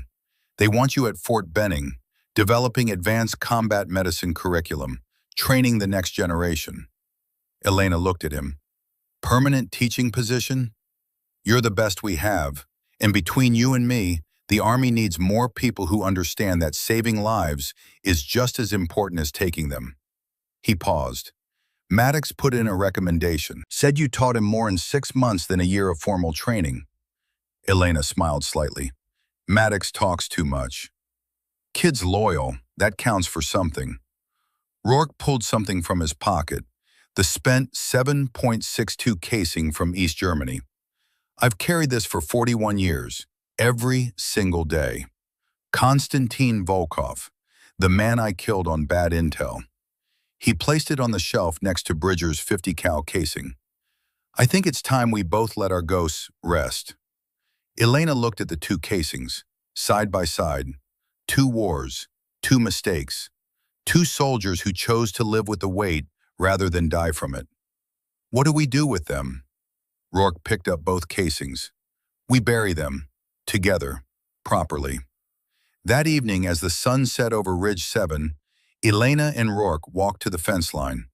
Speaker 1: They want you at Fort Benning, developing advanced combat medicine curriculum, training the next generation." Elena looked at him. "Permanent teaching position? You're the best we have, and between you and me, the Army needs more people who understand that saving lives is just as important as taking them." He paused. "Maddox put in a recommendation, said you taught him more in 6 months than a year of formal training." Elena smiled slightly. "Maddox talks too much. Kid's loyal, that counts for something." Rourke pulled something from his pocket, the spent 7.62 casing from East Germany. "I've carried this for 41 years, every single day. Konstantin Volkov, the man I killed on bad intel." He placed it on the shelf next to Bridger's 50 cal casing. "I think it's time we both let our ghosts rest." Elena looked at the 2 casings, side by side. 2 wars, 2 mistakes, 2 soldiers who chose to live with the weight rather than die from it. "What do we do with them?" Rourke picked up both casings. "We bury them, together, properly." That evening, as the sun set over Ridge 7, Elena and Rourke walked to the fence line,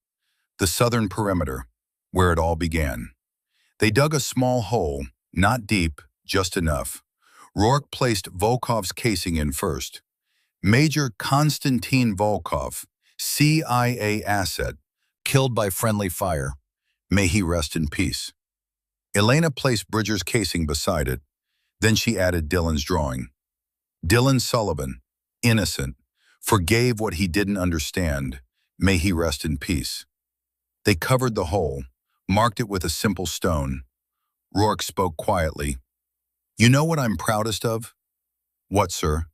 Speaker 1: the southern perimeter, where it all began. They dug a small hole, not deep, just enough. Rourke placed Volkov's casing in first. "Major Konstantin Volkov, CIA asset, killed by friendly fire. May he rest in peace." Elena placed Bridger's casing beside it. Then she added Dylan's drawing. "Dylan Sullivan, innocent, forgave what he didn't understand. May he rest in peace. They covered the hole, marked it with a simple stone. Rourke spoke quietly. You know what I'm proudest of? What, sir?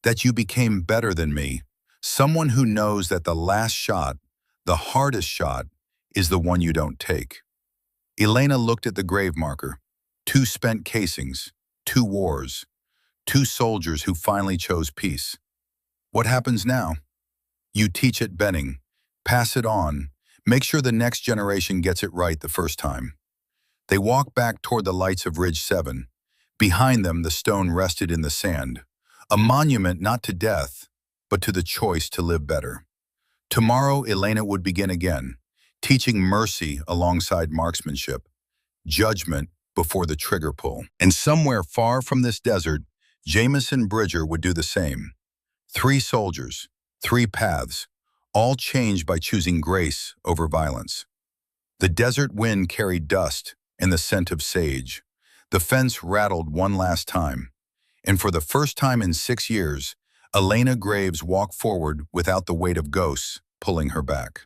Speaker 1: That you became better than me. Someone who knows that the last shot, the hardest shot, is the one you don't take. Elena looked at the grave marker. 2 spent casings, 2 wars, 2 soldiers who finally chose peace. What happens now? You teach at Benning, pass it on, make sure the next generation gets it right the first time. They walked back toward the lights of Ridge 7. Behind them, the stone rested in the sand, a monument not to death, but to the choice to live better. Tomorrow, Elena would begin again, teaching mercy alongside marksmanship, judgment before the trigger pull. And somewhere far from this desert, Jameson Bridger would do the same. 3 soldiers, 3 paths, all changed by choosing grace over violence. The desert wind carried dust and the scent of sage. The fence rattled one last time. And for the first time in 6 years, Elena Graves walked forward without the weight of ghosts pulling her back.